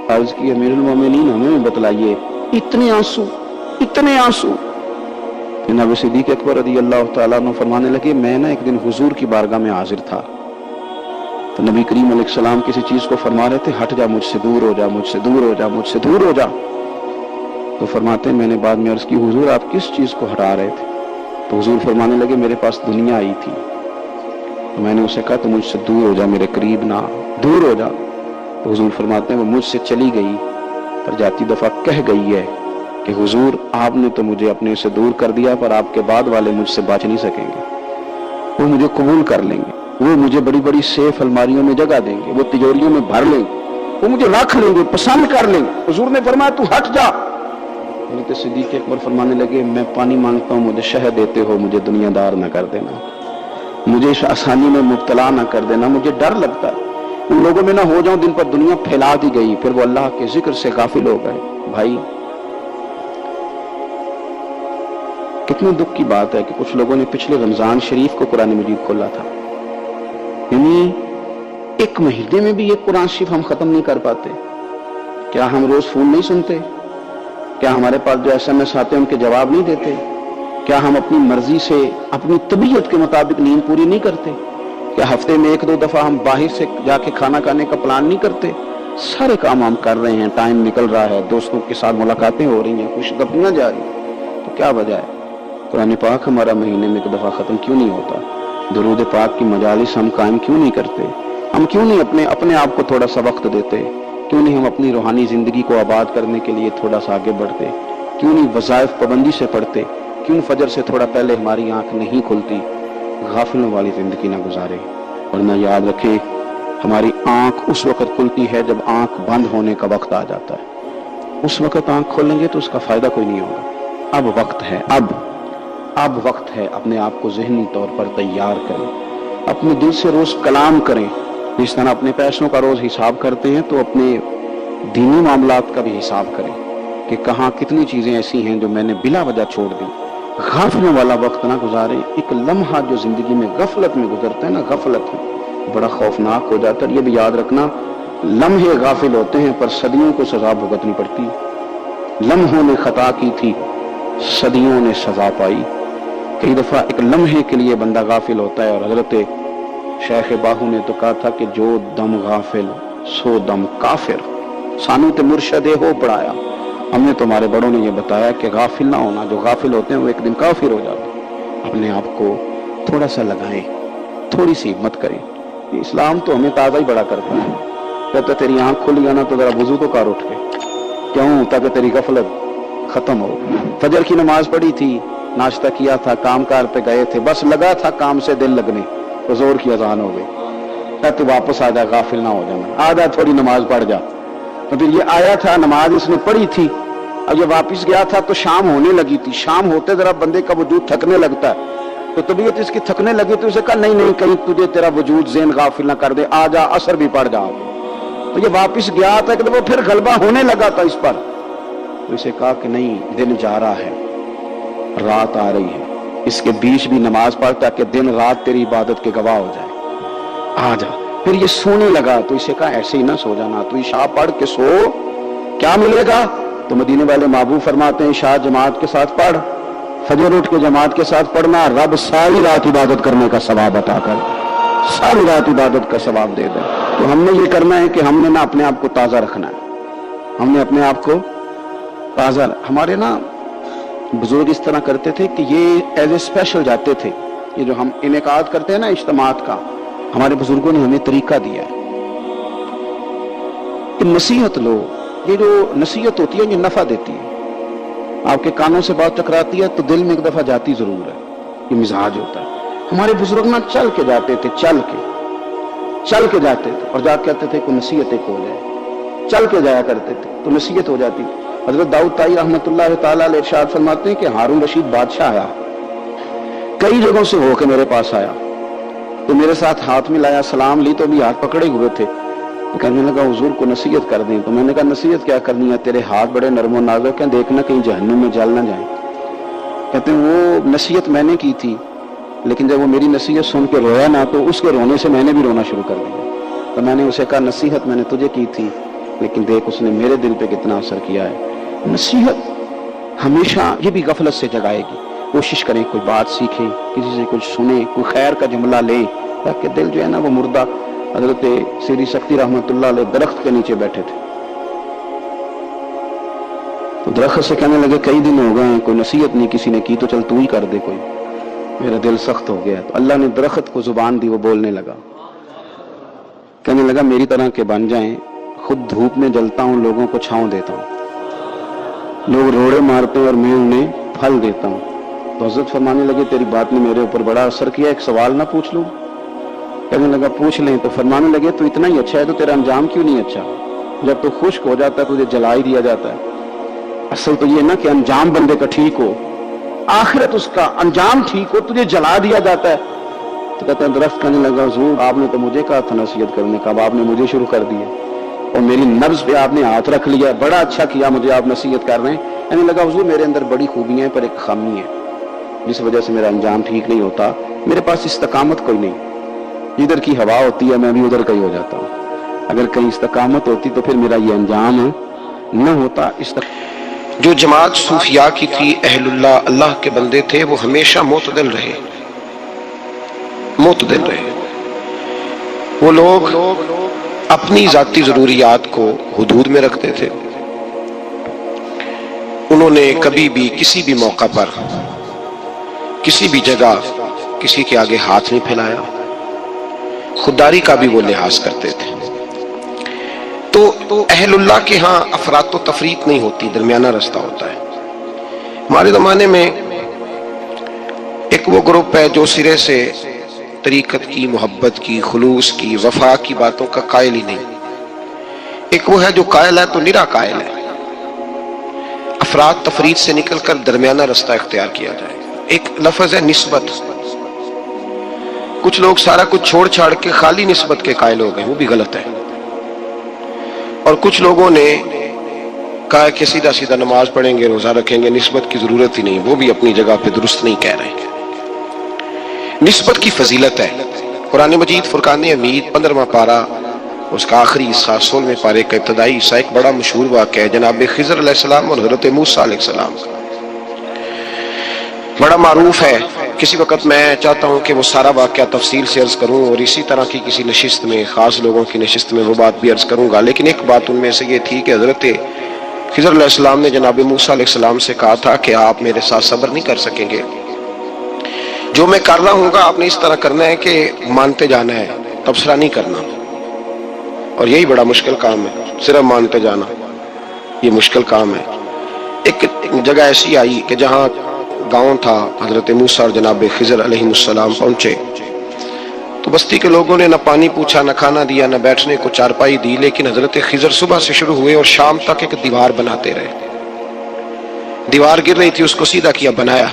عرض کی امیر المومنین ہمیں بتلائیے، اتنے آنسو. جناب صدیق اکبر رضی اللہ تعالیٰ عنہ فرمانے لگے میں نا ایک دن حضور کی بارگاہ میں حاضر تھا، تو نبی کریم علیہ السلام کسی چیز کو فرما رہے تھے، ہٹ جا مجھ سے دور ہو جا، مجھ سے دور ہو جا، مجھ سے دور ہو جا. تو فرماتے ہیں میں نے بعد میں عرض کی حضور آپ کس چیز کو ہٹا رہے تھے؟ تو حضور فرمانے لگے میرے پاس دنیا آئی تھی. تو میں نے اسے کہا تو مجھ سے دور ہو جا، میرے قریب نہ، دور ہو جا. تو حضور فرماتے ہیں وہ مجھ سے چلی گئی، پر جاتی دفعہ کہہ گئی ہے کہ حضور آپ نے تو مجھے اپنے سے دور کر دیا، پر آپ کے بعد والے مجھ سے بچ نہیں سکیں گے. وہ مجھے قبول کر لیں گے، وہ مجھے بڑی بڑی سیف الماریوں میں جگہ دیں گے، وہ تجوریوں میں بھر لیں گے، وہ مجھے رکھ لیں گے، پسند کر لیں گے. حضور نے فرمایا تو ہٹ جا. حضرت صدیق اکبر فرمانے لگے میں پانی مانگتا ہوں، مجھے شہد دیتے ہو، مجھے دنیا دار نہ کر دینا، مجھے اس آسانی میں مبتلا نہ کر دینا. مجھے ڈر لگتا ہے ان لوگوں میں نہ ہو جاؤں جن پر دنیا پھیلا دی گئی، پھر وہ اللہ کے ذکر سے غافل ہو گئے. بھائی کتنے دکھ کی بات ہے کہ کچھ لوگوں نے پچھلے رمضان شریف کو قرآن مجید کھولا تھا، یعنی ایک مہینے میں بھی یہ قرآن شریف ہم ختم نہیں کر پاتے. کیا ہم روز فون نہیں سنتے؟ کیا ہمارے پاس جو SMS آتے ہیں ان کے جواب نہیں دیتے؟ کیا ہم اپنی مرضی سے اپنی طبیعت کے مطابق نیند پوری نہیں کرتے؟ کیا ہفتے میں 1-2 دفعہ ہم باہر سے جا کے کھانا کھانے کا پلان نہیں کرتے؟ سارے کام ہم کر رہے ہیں، ٹائم نکل رہا ہے، دوستوں کے ساتھ ملاقاتیں ہو رہی ہیں، خوش گپیاں جا رہی ہیں، تو کیا وجہ ہے قرآن پاک ہمارا مہینے میں 1 دفعہ ختم کیوں نہیں ہوتا؟ درود پاک کی مجالس ہم قائم کیوں نہیں کرتے؟ ہم کیوں نہیں اپنے آپ کو تھوڑا سا وقت دیتے؟ کیوں نہیں ہم اپنی روحانی زندگی کو آباد کرنے کے لیے تھوڑا سا آگے بڑھتے؟ کیوں نہیں وظائف پابندی سے پڑھتے؟ کیوں فجر سے تھوڑا پہلے ہماری آنکھ نہیں کھلتی؟ غافلوں والی زندگی نہ گزارے. ورنہ یاد رکھیں ہماری آنکھ اس وقت کھلتی ہے جب آنکھ بند ہونے کا وقت آ جاتا ہے. اس وقت آنکھ کھولیں گے تو اس کا فائدہ کوئی نہیں ہوگا. اب وقت ہے، اب وقت ہے اپنے آپ کو ذہنی طور پر تیار کریں. اپنے دل سے روز کلام کریں. جس طرح اپنے پیسوں کا روز حساب کرتے ہیں تو اپنے دینی معاملات کا بھی حساب کریں کہ کہاں کتنی چیزیں ایسی ہیں جو میں نے بلا وجہ چھوڑ دی. غافلوں والا وقت نہ گزارے. ایک لمحہ جو زندگی میں غفلت میں گزرتا ہے نا، غفلت میں بڑا خوفناک ہو جاتا ہے. یہ بھی یاد رکھنا لمحے غافل ہوتے ہیں پر صدیوں کو سزا بھگتنی پڑتی ہے۔ لمحوں نے خطا کی تھی، صدیوں نے سزا پائی۔ کئی دفعہ ایک لمحے کے لیے بندہ غافل ہوتا ہے، اور حضرت شیخ باہو نے تو کہا تھا کہ جو دم غافل سو دم کافر۔ سانو تے مرشد ہو پڑھایا، ہم نے تمہارے بڑوں نے یہ بتایا کہ غافل نہ ہونا، جو غافل ہوتے ہیں وہ ایک دن کافر ہو جاتے ہیں۔ اپنے آپ کو تھوڑا سا لگائیں، تھوڑی سی ہمت کریں۔ یہ اسلام تو ہمیں تازہ ہی بڑا کرتا ہے، کہتا تیری آنکھ کھل گیا نا تو ذرا وضو تو کر اٹھ کے، کیوں؟ تاکہ تیری غفلت ختم ہو۔ فجر کی نماز پڑھی تھی، ناشتہ کیا تھا، کام کار پہ گئے تھے، بس لگا تھا کام سے دل لگنے، تو زور کی اذان ہو گئی، کہتے واپس آ جا، غافل نہ ہو جانا، آ جا تھوڑی نماز پڑھ جا۔ تو پھر یہ آیا تھا، نماز اس نے پڑھی تھی، اب یہ واپس گیا تھا تو شام ہونے لگی تھی۔ شام ہوتے ذرا بندے کا وجود تھکنے لگتا ہے، تو طبیعت اس کی تھکنے لگی تو اسے کہا نہیں نہیں، کہیں تجھے تیرا وجود ذہن غافل نہ کر دے، آ جا عصر بھی پڑھ جا۔ تو یہ واپس گیا تھا کہ وہ پھر غلبہ ہونے لگا تھا اس پر، تو اسے کہا کہ نہیں، دن جا رہا ہے، رات آ رہی ہے، اس کے بیچ بھی نماز پڑھ تاکہ دن رات تیری عبادت کے گواہ ہو جائے، آ جا۔ پھر یہ سونے لگا تو اسے کہا ایسے ہی نہ سو جانا، تو عشاء پڑھ کے سو، کیا ملے گا؟ تو مدینے والے محبوب فرماتے ہیں عشاء جماعت کے ساتھ پڑھ، فجر اٹھ کے جماعت کے ساتھ پڑھنا، رب ساری رات عبادت کرنے کا ثواب عطا کر، ساری رات عبادت کا ثواب دے دے۔ تو ہم نے یہ کرنا ہے کہ ہم نے نا اپنے آپ کو تازہ رکھنا ہے، ہم نے اپنے آپ کو تازہ، ہمارے نا بزرگ اس طرح کرتے تھے کہ یہ ایز اے اسپیشل جاتے تھے، یہ جو ہم انعقاد کرتے ہیں نا اجتماعات کا، ہمارے بزرگوں نے ہمیں طریقہ دیا ہے کہ نصیحت لو، یہ جو نصیحت ہوتی ہے یہ نفع دیتی ہے، آپ کے کانوں سے بات ٹکراتی ہے تو دل میں ایک دفعہ جاتی ضرور ہے، یہ مزاج ہوتا ہے۔ ہمارے بزرگ نہ چل کے جاتے تھے، چل کے جاتے تھے، اور جا کے کہتے تھے کوئی نصیحت ایک ہو جائے، چل کے جایا کرتے تھے تو نصیحت ہو جاتی تھی۔ حضرت داؤد طائی رحمۃ اللہ تعالیٰ علیہ ارشاد فرماتے ہیں کہ ہارون رشید بادشاہ آیا، کئی جگہوں سے ہو کے میرے پاس آیا، تو میرے ساتھ ہاتھ میں لایا، سلام لی تو بھی ہاتھ پکڑے ہوئے تھے، تو کہنے لگا حضور کو نصیحت کر دیں، تو میں نے کہا نصیحت کیا کرنی ہے، تیرے ہاتھ بڑے نرم و نازک ہیں، دیکھنا کہیں جہنم میں جل نہ جائیں۔ کہتے ہیں وہ نصیحت میں نے کی تھی، لیکن جب وہ میری نصیحت سن کے رویا نا تو اس کے رونے سے میں نے بھی رونا شروع کر دیا، تو میں نے اسے کہا نصیحت میں نے تجھے کی تھی، لیکن دیکھ اس نے میرے دل پہ کتنا اثر کیا ہے۔ نصیحت ہمیشہ یہ بھی غفلت سے جگائے گی، کوشش کریں کوئی بات سیکھیں، کسی سے کچھ سنیں، کوئی خیر کا جملہ لیں، تاکہ دل جو ہے نا وہ مردہ۔ حضرت سیری سختی رحمۃ اللہ علیہ درخت کے نیچے بیٹھے تھے، تو درخت سے کہنے لگے کئی دن ہو گئے ہیں کوئی نصیحت نہیں کسی نے کی، تو چل تو ہی کر دے کوئی، میرا دل سخت ہو گیا۔ تو اللہ نے درخت کو زبان دی، وہ بولنے لگا، کہنے لگا میری طرح کے بن جائیں، خود دھوپ میں جلتا ہوں، لوگوں کو چھاؤں دیتا ہوں، لوگ روڑے مارتے ہیں اور میں انہیں پھل دیتا ہوں۔ تو حضرت فرمانے لگے تیری بات نے میرے اوپر بڑا اثر کیا، ایک سوال نہ پوچھ لوں؟ کہنے لگا پوچھ لیں۔ تو فرمانے لگے تو اتنا ہی اچھا ہے تو تیرا انجام کیوں نہیں اچھا؟ جب تو خشک ہو جاتا ہے تجھے جلا ہی دیا جاتا ہے۔ اصل تو یہ نا کہ انجام بندے کا ٹھیک ہو، آخرت اس کا انجام ٹھیک ہو، تجھے جلا دیا جاتا ہے۔ تو کہتا ہے درخت کہنے لگا حضور آپ نے تو مجھے کہا تھا نصیحت کرنے کا، اب آپ نے مجھے شروع کر دی ہے، اور میری نبض پہ آپ نے ہاتھ رکھ لیا، بڑا اچھا کیا مجھے آپ نصیحت کر رہے ہیں۔ کہنے لگا حضور میرے اندر بڑی خوبیاں ہیں پر ایک خامی ہے، جس وجہ سے میرا انجام ٹھیک نہیں ہوتا، میرے پاس استقامت کوئی نہیں، ادھر کی ہوا ہوتی ہے میں بھی ادھر کا ہی ہو جاتا ہوں، اگر کہیں استقامت ہوتی تو پھر میرا یہ انجام نہ ہوتا۔ جو جماعت صوفیاء کی تھی، اہل اللہ، اللہ کے بندے تھے، وہ ہمیشہ معتدل رہے، معتدل رہے۔ وہ لوگ اپنی ذاتی ضروریات کو حدود میں رکھتے تھے، انہوں نے کبھی بھی کسی بھی موقع پر کسی بھی جگہ کسی کے آگے ہاتھ نہیں پھیلایا، خودداری کا بھی وہ لحاظ کرتے تھے۔ تو اہل اللہ کے ہاں افراط و تفریط نہیں ہوتی، درمیانہ رستہ ہوتا ہے۔ ہمارے زمانے میں ایک وہ گروپ ہے جو سرے سے طریقت کی، محبت کی، خلوص کی، وفا کی باتوں کا قائل ہی نہیں، ایک وہ ہے جو قائل ہے تو نرا قائل ہے۔ افراط تفریط سے نکل کر درمیانہ رستہ اختیار کیا جائے۔ ایک لفظ ہے نسبت، کچھ لوگ سارا کچھ چھوڑ چھاڑ کے خالی نسبت کے قائل ہو گئے، وہ بھی غلط ہے۔ اور کچھ لوگوں نے کہا کہ سیدھا سیدھا نماز پڑھیں گے، روزہ رکھیں گے، نسبت کی ضرورت ہی نہیں، وہ بھی اپنی جگہ پہ درست نہیں کہہ رہے۔ نسبت کی فضیلت ہے، قرآن مجید فرقان حمید 15واں پارہ اس کا آخری حصہ 16ویں پارے کا ابتدائی حصہ ایک بڑا مشہور واقعہ ہے جناب خضر علیہ السلام اور حضرت موسیٰ علیہ السلام کا، بڑا معروف ہے۔ کسی وقت میں چاہتا ہوں کہ وہ سارا واقعہ تفصیل سے عرض کروں اور اسی طرح کی کسی نشست میں، خاص لوگوں کی نشست میں وہ بات بھی عرض کروں گا، لیکن ایک بات ان میں سے یہ تھی کہ حضرت خضر علیہ السلام نے جناب موسیٰ علیہ السلام سے کہا تھا کہ آپ میرے ساتھ صبر نہیں کر سکیں گے، جو میں کر رہا ہوں گا آپ نے اس طرح کرنا ہے کہ مانتے جانا ہے، تبصرہ نہیں کرنا، اور یہی بڑا مشکل کام ہے، صرف مانتے جانا یہ مشکل کام ہے۔ ایک جگہ ایسی آئی کہ جہاں گاؤں تھا، حضرت موسیٰ اور جناب خضر علیہ السلام پہنچے تو بستی کے لوگوں نے نہ پانی پوچھا، نہ کھانا دیا، نہ بیٹھنے کو چارپائی دی، لیکن حضرت خضر صبح سے شروع ہوئے اور شام تک ایک دیوار بناتے رہے۔ دیوار گر رہی تھی، اس کو سیدھا کیا، بنایا،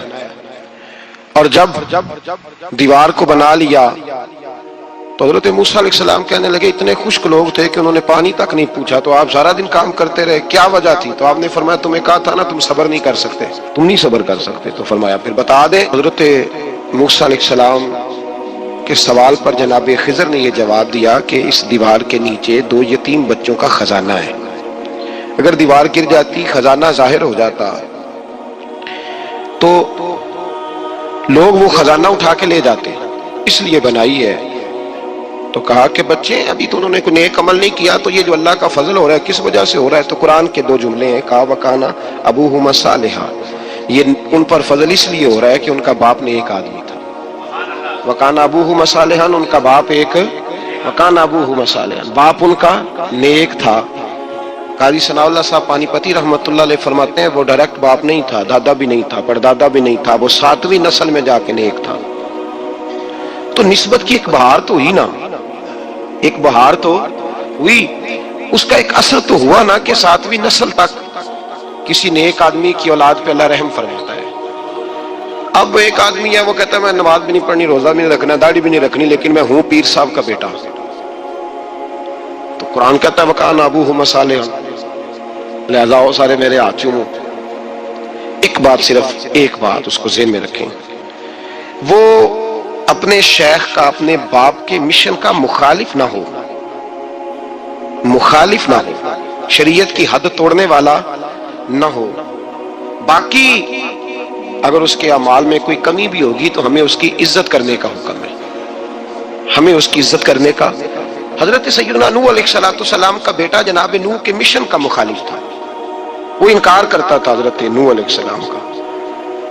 اور جب دیوار کو بنا لیا تو حضرت موسیٰ علیہ السلام کہنے لگے، اتنے خشک لوگ تھے کہ انہوں نے پانی تک نہیں پوچھا، تو آپ سارا دن کام کرتے رہے، کیا وجہ تھی؟ تو آپ نے فرمایا تمہیں کہا تھا نا تم صبر نہیں کر سکتے، تم نہیں صبر کر سکتے، تو فرمایا پھر بتا دیں۔ حضرت موسیٰ علیہ السلام کے سوال پر جناب خضر نے یہ جواب دیا کہ اس دیوار کے نیچے 2 یتیم بچوں کا خزانہ ہے، اگر دیوار گر جاتی، خزانہ ظاہر ہو جاتا تو لوگ وہ خزانہ اٹھا کے لے جاتے، اس لیے بنائی ہے۔ تو کہا کہ بچے ابھی تو انہوں نے کوئی نیک عمل نہیں کیا، تو یہ جو اللہ کا فضل ہو رہا ہے کس وجہ سے ہو رہا ہے؟ تو قرآن کے 2 جملے ہیں، کہا وَكَانَ أَبُوهُمَا صَالِحًا، یہ ان پر فضل اس لیے ہو رہا ہے کہ ان کا باپ نیک آدمی تھا۔ وَكَانَ أَبُوهُمَا صَالِحًا، ان کا باپ وَكَانَ أَبُوهُمَا صَالِحًا، باپ ان کا نیک تھا۔ قاضی ثناء اللہ صاحب پانی پتی رحمۃ اللہ علیہ فرماتے ہیں وہ ڈائریکٹ باپ نہیں تھا، دادا بھی نہیں تھا، پردادا بھی نہیں تھا، وہ 7ویں نسل میں جا کے نیک تھا۔ تو نسبت کی ایک بہار تو ہوئی نا، ایک بہار تو ہوئی، اس کا ایک اثر تو ہوا نا کہ 7ویں نسل تک کسی نیک آدمی کی اولاد پہ اللہ رحم فرماتا ہے۔ اب ایک آدمی ہے وہ کہتا ہے میں نماز بھی نہیں پڑھنی، روزہ بھی نہیں رکھنا، داڑھی بھی نہیں رکھنی، لیکن میں ہوں پیر صاحب کا بیٹا، تو قرآن کہتا ہے وَكَانَ أَبُوهُمَا صَالِحًا، لہذا وہ سارے میرے ہاتھ چومو۔ ایک بات، صرف ایک بات اس کو ذہن میں رکھیں، وہ اپنے شیخ کا، اپنے باپ کے مشن کا مخالف نہ ہو، مخالف نہ ہو، شریعت کی حد توڑنے والا نہ ہو، باقی اگر اس کے اعمال میں کوئی کمی بھی ہوگی تو ہمیں اس کی عزت کرنے کا حکم ہے، ہمیں اس کی عزت کرنے کا۔ حضرت سیدنا نوح علیہ السلام کا بیٹا جناب نوح کے مشن کا مخالف تھا، وہ انکار کرتا تھا حضرت نوح علیہ السلام کا،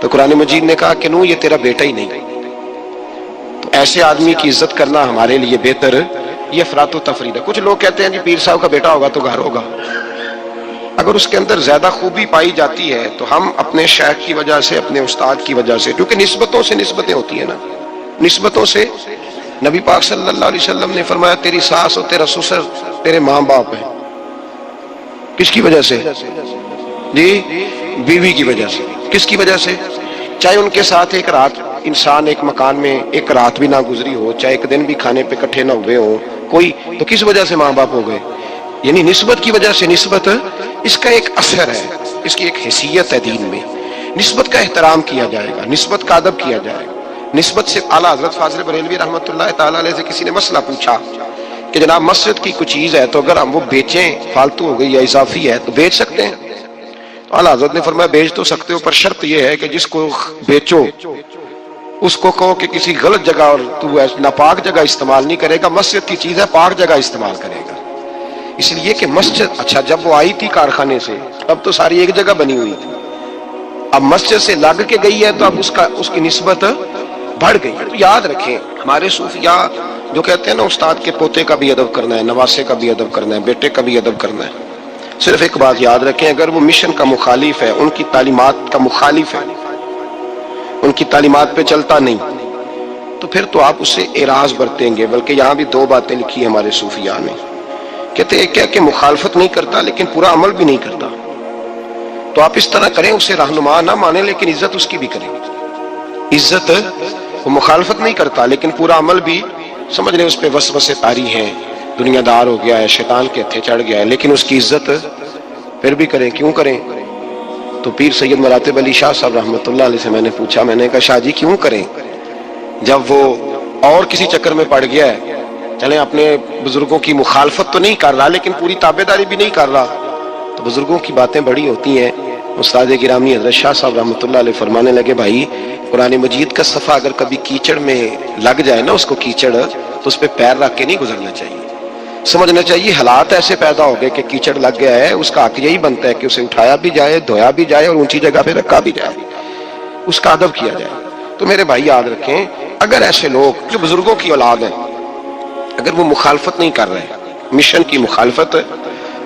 تو قرآن مجید نے کہا کہ نوح یہ تیرا بیٹا ہی نہیں۔ تو ایسے آدمی کی عزت کرنا ہمارے لیے بہتر، یہ افراط و تفریط ہے۔ کچھ لوگ کہتے ہیں جی پیر صاحب کا بیٹا ہوگا تو گھر ہوگا، اگر اس کے اندر زیادہ خوبی پائی جاتی ہے تو ہم اپنے شیخ کی وجہ سے، اپنے استاد کی وجہ سے، کیونکہ نسبتوں سے نسبتیں ہوتی ہیں نا، نسبتوں سے نبی پاک صلی اللہ علیہ وسلم نے فرمایا تیری ساس اور تیرا سسر تیرے ماں باپ ہیں، کس کی وجہ سے؟ جی بیوی کی وجہ سے۔ کس کی وجہ سے؟ چاہے ان کے ساتھ ایک رات انسان ایک مکان میں ایک رات بھی نہ گزری ہو، چاہے ایک دن بھی کھانے پہ اکٹھے نہ ہوئے ہوں کوئی، تو کس وجہ سے ماں باپ ہو گئے؟ یعنی نسبت کی وجہ سے۔ نسبت اس کا ایک اثر ہے، اس کی ایک حیثیت ہے دین میں، نسبت کا احترام کیا جائے گا، نسبت کا ادب کیا جائے گا۔ نسبت سے اعلیٰ حضرت فاضل بریلوی رحمۃ اللہ تعالیٰ علیہ سے کسی نے مسئلہ پوچھا کہ جناب مسجد کی کوئی چیز ہے تو اگر ہم وہ بیچیں، فالتو ہو گئی یا اضافی ہے تو بیچ سکتے ہیں؟ تو اعلیٰ حضرت نے فرمایا بیچ تو سکتے ہو، پر شرط یہ ہے کہ جس کو بیچو اس کو کہو کہ کسی غلط جگہ اور تو ناپاک جگہ استعمال نہیں کرے گا، مسجد کی چیز ہے پاک جگہ استعمال کرے گا۔ اس لیے کہ مسجد، اچھا جب وہ آئی تھی کارخانے سے اب تو ساری ایک جگہ بنی ہوئی تھی، اب مسجد سے لگ کے گئی ہے تو اب اس کی نسبت بڑھ گئی ہے۔ تو یاد رکھیں ہمارے صوفیاء جو کہتے ہیں نا استاد کے پوتے کا بھی ادب کرنا ہے، نواسے کا بھی ادب کرنا ہے، بیٹے کا بھی ادب کرنا ہے، صرف ایک بات یاد رکھیں، اگر وہ مشن کا مخالف ہے، ان کی تعلیمات کا مخالف ہے، ان کی تعلیمات پہ چلتا نہیں، تو پھر تو آپ اس سے اعراض برتیں گے۔ بلکہ یہاں بھی 2 باتیں لکھی ہیں ہمارے صوفیاء نے، کہتے ہیں کہ مخالفت نہیں کرتا لیکن پورا عمل بھی نہیں کرتا، تو آپ اس طرح کریں اسے رہنما نہ مانیں لیکن عزت اس کی بھی کریں۔ عزت، وہ مخالفت نہیں کرتا لیکن پورا عمل بھی، سمجھ لیں اس پہ وسوسے طاری ہیں، دنیا دار ہو گیا ہے، شیطان کے ہتھے چڑھ گیا ہے، لیکن اس کی عزت پھر بھی کریں۔ کیوں کریں؟ تو پیر سید مراتب علی شاہ صاحب رحمۃ اللہ علیہ سے میں نے پوچھا، میں نے کہا شاہ جی کیوں کریں؟ جب وہ اور کسی چکر میں پڑ گیا ہے چلیں اپنے بزرگوں کی مخالفت تو نہیں کر رہا لیکن پوری تابعداری بھی نہیں کر رہا، تو بزرگوں کی باتیں بڑی ہوتی ہیں۔ استاد گرامی حضرت شاہ صاحب رحمۃ اللہ علیہ فرمانے لگے بھائی قرآن مجید کا صفحہ اگر کبھی کیچڑ میں لگ جائے نا، اس کو کیچڑ، تو اس پہ پیر رکھ کے نہیں گزرنا چاہیے، سمجھنا چاہیے حالات ایسے پیدا ہو گئے کہ کیچڑ لگ گیا ہے، اس کا حق یہی بنتا ہے کہ اسے اٹھایا بھی جائے، دھویا بھی جائے اور اونچی جگہ پہ رکھا بھی جائے، اس کا ادب کیا جائے۔ تو میرے بھائی یاد رکھیں، اگر ایسے لوگ جو بزرگوں کی اولاد ہیں اگر وہ مخالفت نہیں کر رہے، مشن کی مخالفت،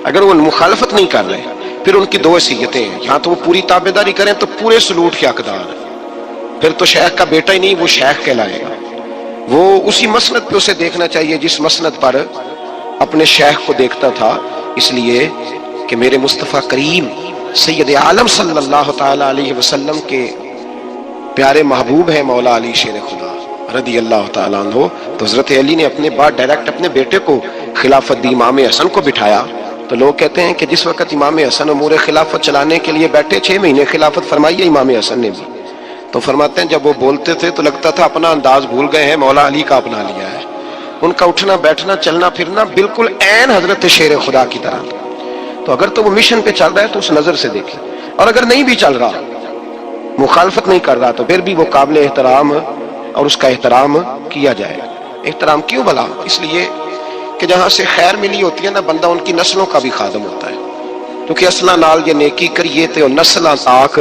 اگر وہ مخالفت نہیں کر رہے، پھر ان کی دو حیثیتیں ہیں، یہاں تو وہ پوری تابعداری کریں تو پورے سلوٹ کے حقدار ہیں، پھر تو شیخ کا بیٹا ہی نہیں، وہ شیخ کہلائے گا، وہ اسی مسند پہ اسے دیکھنا چاہیے جس مسند پر اپنے شیخ کو دیکھتا تھا، اس لیے کہ میرے مصطفیٰ کریم سید عالم صلی اللہ تعالی علیہ وسلم کے پیارے محبوب ہیں مولا علی شیر خدا رضی اللہ تعالیٰ عنہ، تو حضرت علی نے اپنے بعد ڈائریکٹ اپنے بیٹے کو خلافت دی، امام حسن کو بٹھایا۔ تو لوگ کہتے ہیں کہ جس وقت امام حسن امور خلافت چلانے کے لیے بیٹھے، 6 مہینے خلافت فرمائی ہے امام حسن نے بھی، تو فرماتے ہیں جب وہ بولتے تھے تو لگتا تھا اپنا انداز بھول گئے ہیں، مولا علی کا اپنا لیا ہے، ان کا اٹھنا بیٹھنا چلنا پھرنا بالکل عین حضرت شیر خدا کی طرح تھا۔ تو اگر تو وہ مشن پہ چل رہا ہے تو اس نظر سے دیکھیں، اور اگر نہیں بھی چل رہا، مخالفت نہیں کر رہا، تو پھر بھی وہ قابل احترام اور اس کا احترام کیا جائے۔ احترام کیوں بھلا؟ اس لیے کہ جہاں سے خیر ملی ہوتی ہے نا، بندہ ان کی نسلوں کا بھی خادم ہوتا ہے، کیونکہ اصلہ نال یہ نیکی کریے تے اور نسلاں تاک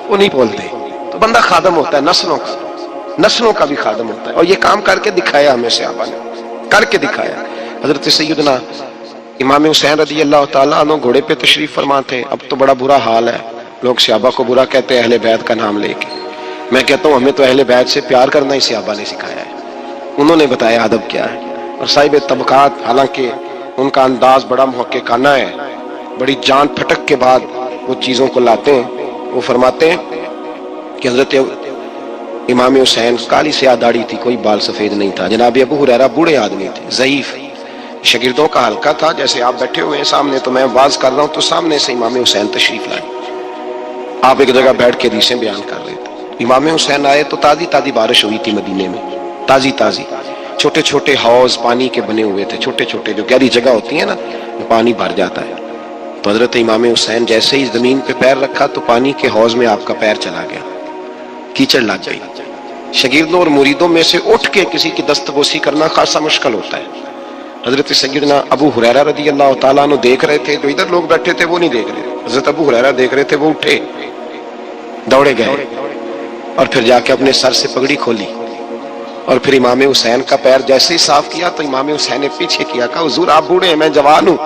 وہ نہیں بولتے، تو بندہ خادم ہوتا ہے نسلوں کا بھی خادم ہوتا ہے، اور یہ کام کر کے دکھایا ہمیں صحابہ نے، کر کے دکھایا۔ حضرت سیدنا امام حسین رضی اللہ تعالیٰ عنہ گھوڑے پہ تشریف فرما تھے، اب تو بڑا برا حال ہے، لوگ صحابہ کو برا کہتے ہیں اہل بیت کا نام لے کے، میں کہتا ہوں ہمیں تو اہل بیت سے پیار کرنا ہی صحابہ نے سکھایا ہے، انہوں نے بتایا ادب کیا ہے۔ اور صاحب طبقات حالانکہ ان کا انداز بڑا محققانہ ہے، بڑی جان پھٹک کے بعد وہ چیزوں کو لاتے ہیں، وہ فرماتے ہیں کہ حضرت امام حسین کالی سیاہ داڑھی تھی، کوئی بال سفید نہیں تھا، جناب ابو ہریرہ بوڑھے آدمی تھے، ضعیف، شاگردوں کا حلقہ تھا، جیسے آپ بیٹھے ہوئے ہیں سامنے تو میں واز کر رہا ہوں تو سامنے سے امام حسین تشریف لائے، آپ ایک جگہ بیٹھ کے حدیثیں بیان کر رہے تھے، امام حسین آئے تو تازی تازی بارش ہوئی تھی مدینے میں، تازی چھوٹے چھوٹے حوض پانی کے بنے ہوئے تھے، چھوٹے چھوٹے جو گہری جگہ ہوتی ہیں نا، پانی بھر جاتا ہے، تو حضرت امام حسین جیسے ہی زمین پہ پیر رکھا تو پانی کے حوض میں آپ کا پیر چلا گیا، کیچڑ لگ گئی۔ شاگردوں اور مریدوں میں سے اٹھ کے کسی کی دستبوسی کرنا خاصا مشکل ہوتا ہے۔ حضرت سیدنا ابو ہریرہ رضی اللہ تعالیٰ عنہ دیکھ رہے تھے، جو ادھر لوگ بیٹھے تھے وہ نہیں دیکھ رہے، حضرت ابو ہریرہ دیکھ رہے تھے، وہ اٹھے دوڑے گئے اور پھر جا کے اپنے سر سے پگڑی کھولی اور پھر امام حسین کا پیر جیسے ہی صاف کیا تو امام حسین نے پیچھے کیا، کہا حضور آپ بوڑھے ہیں میں جوان ہوں،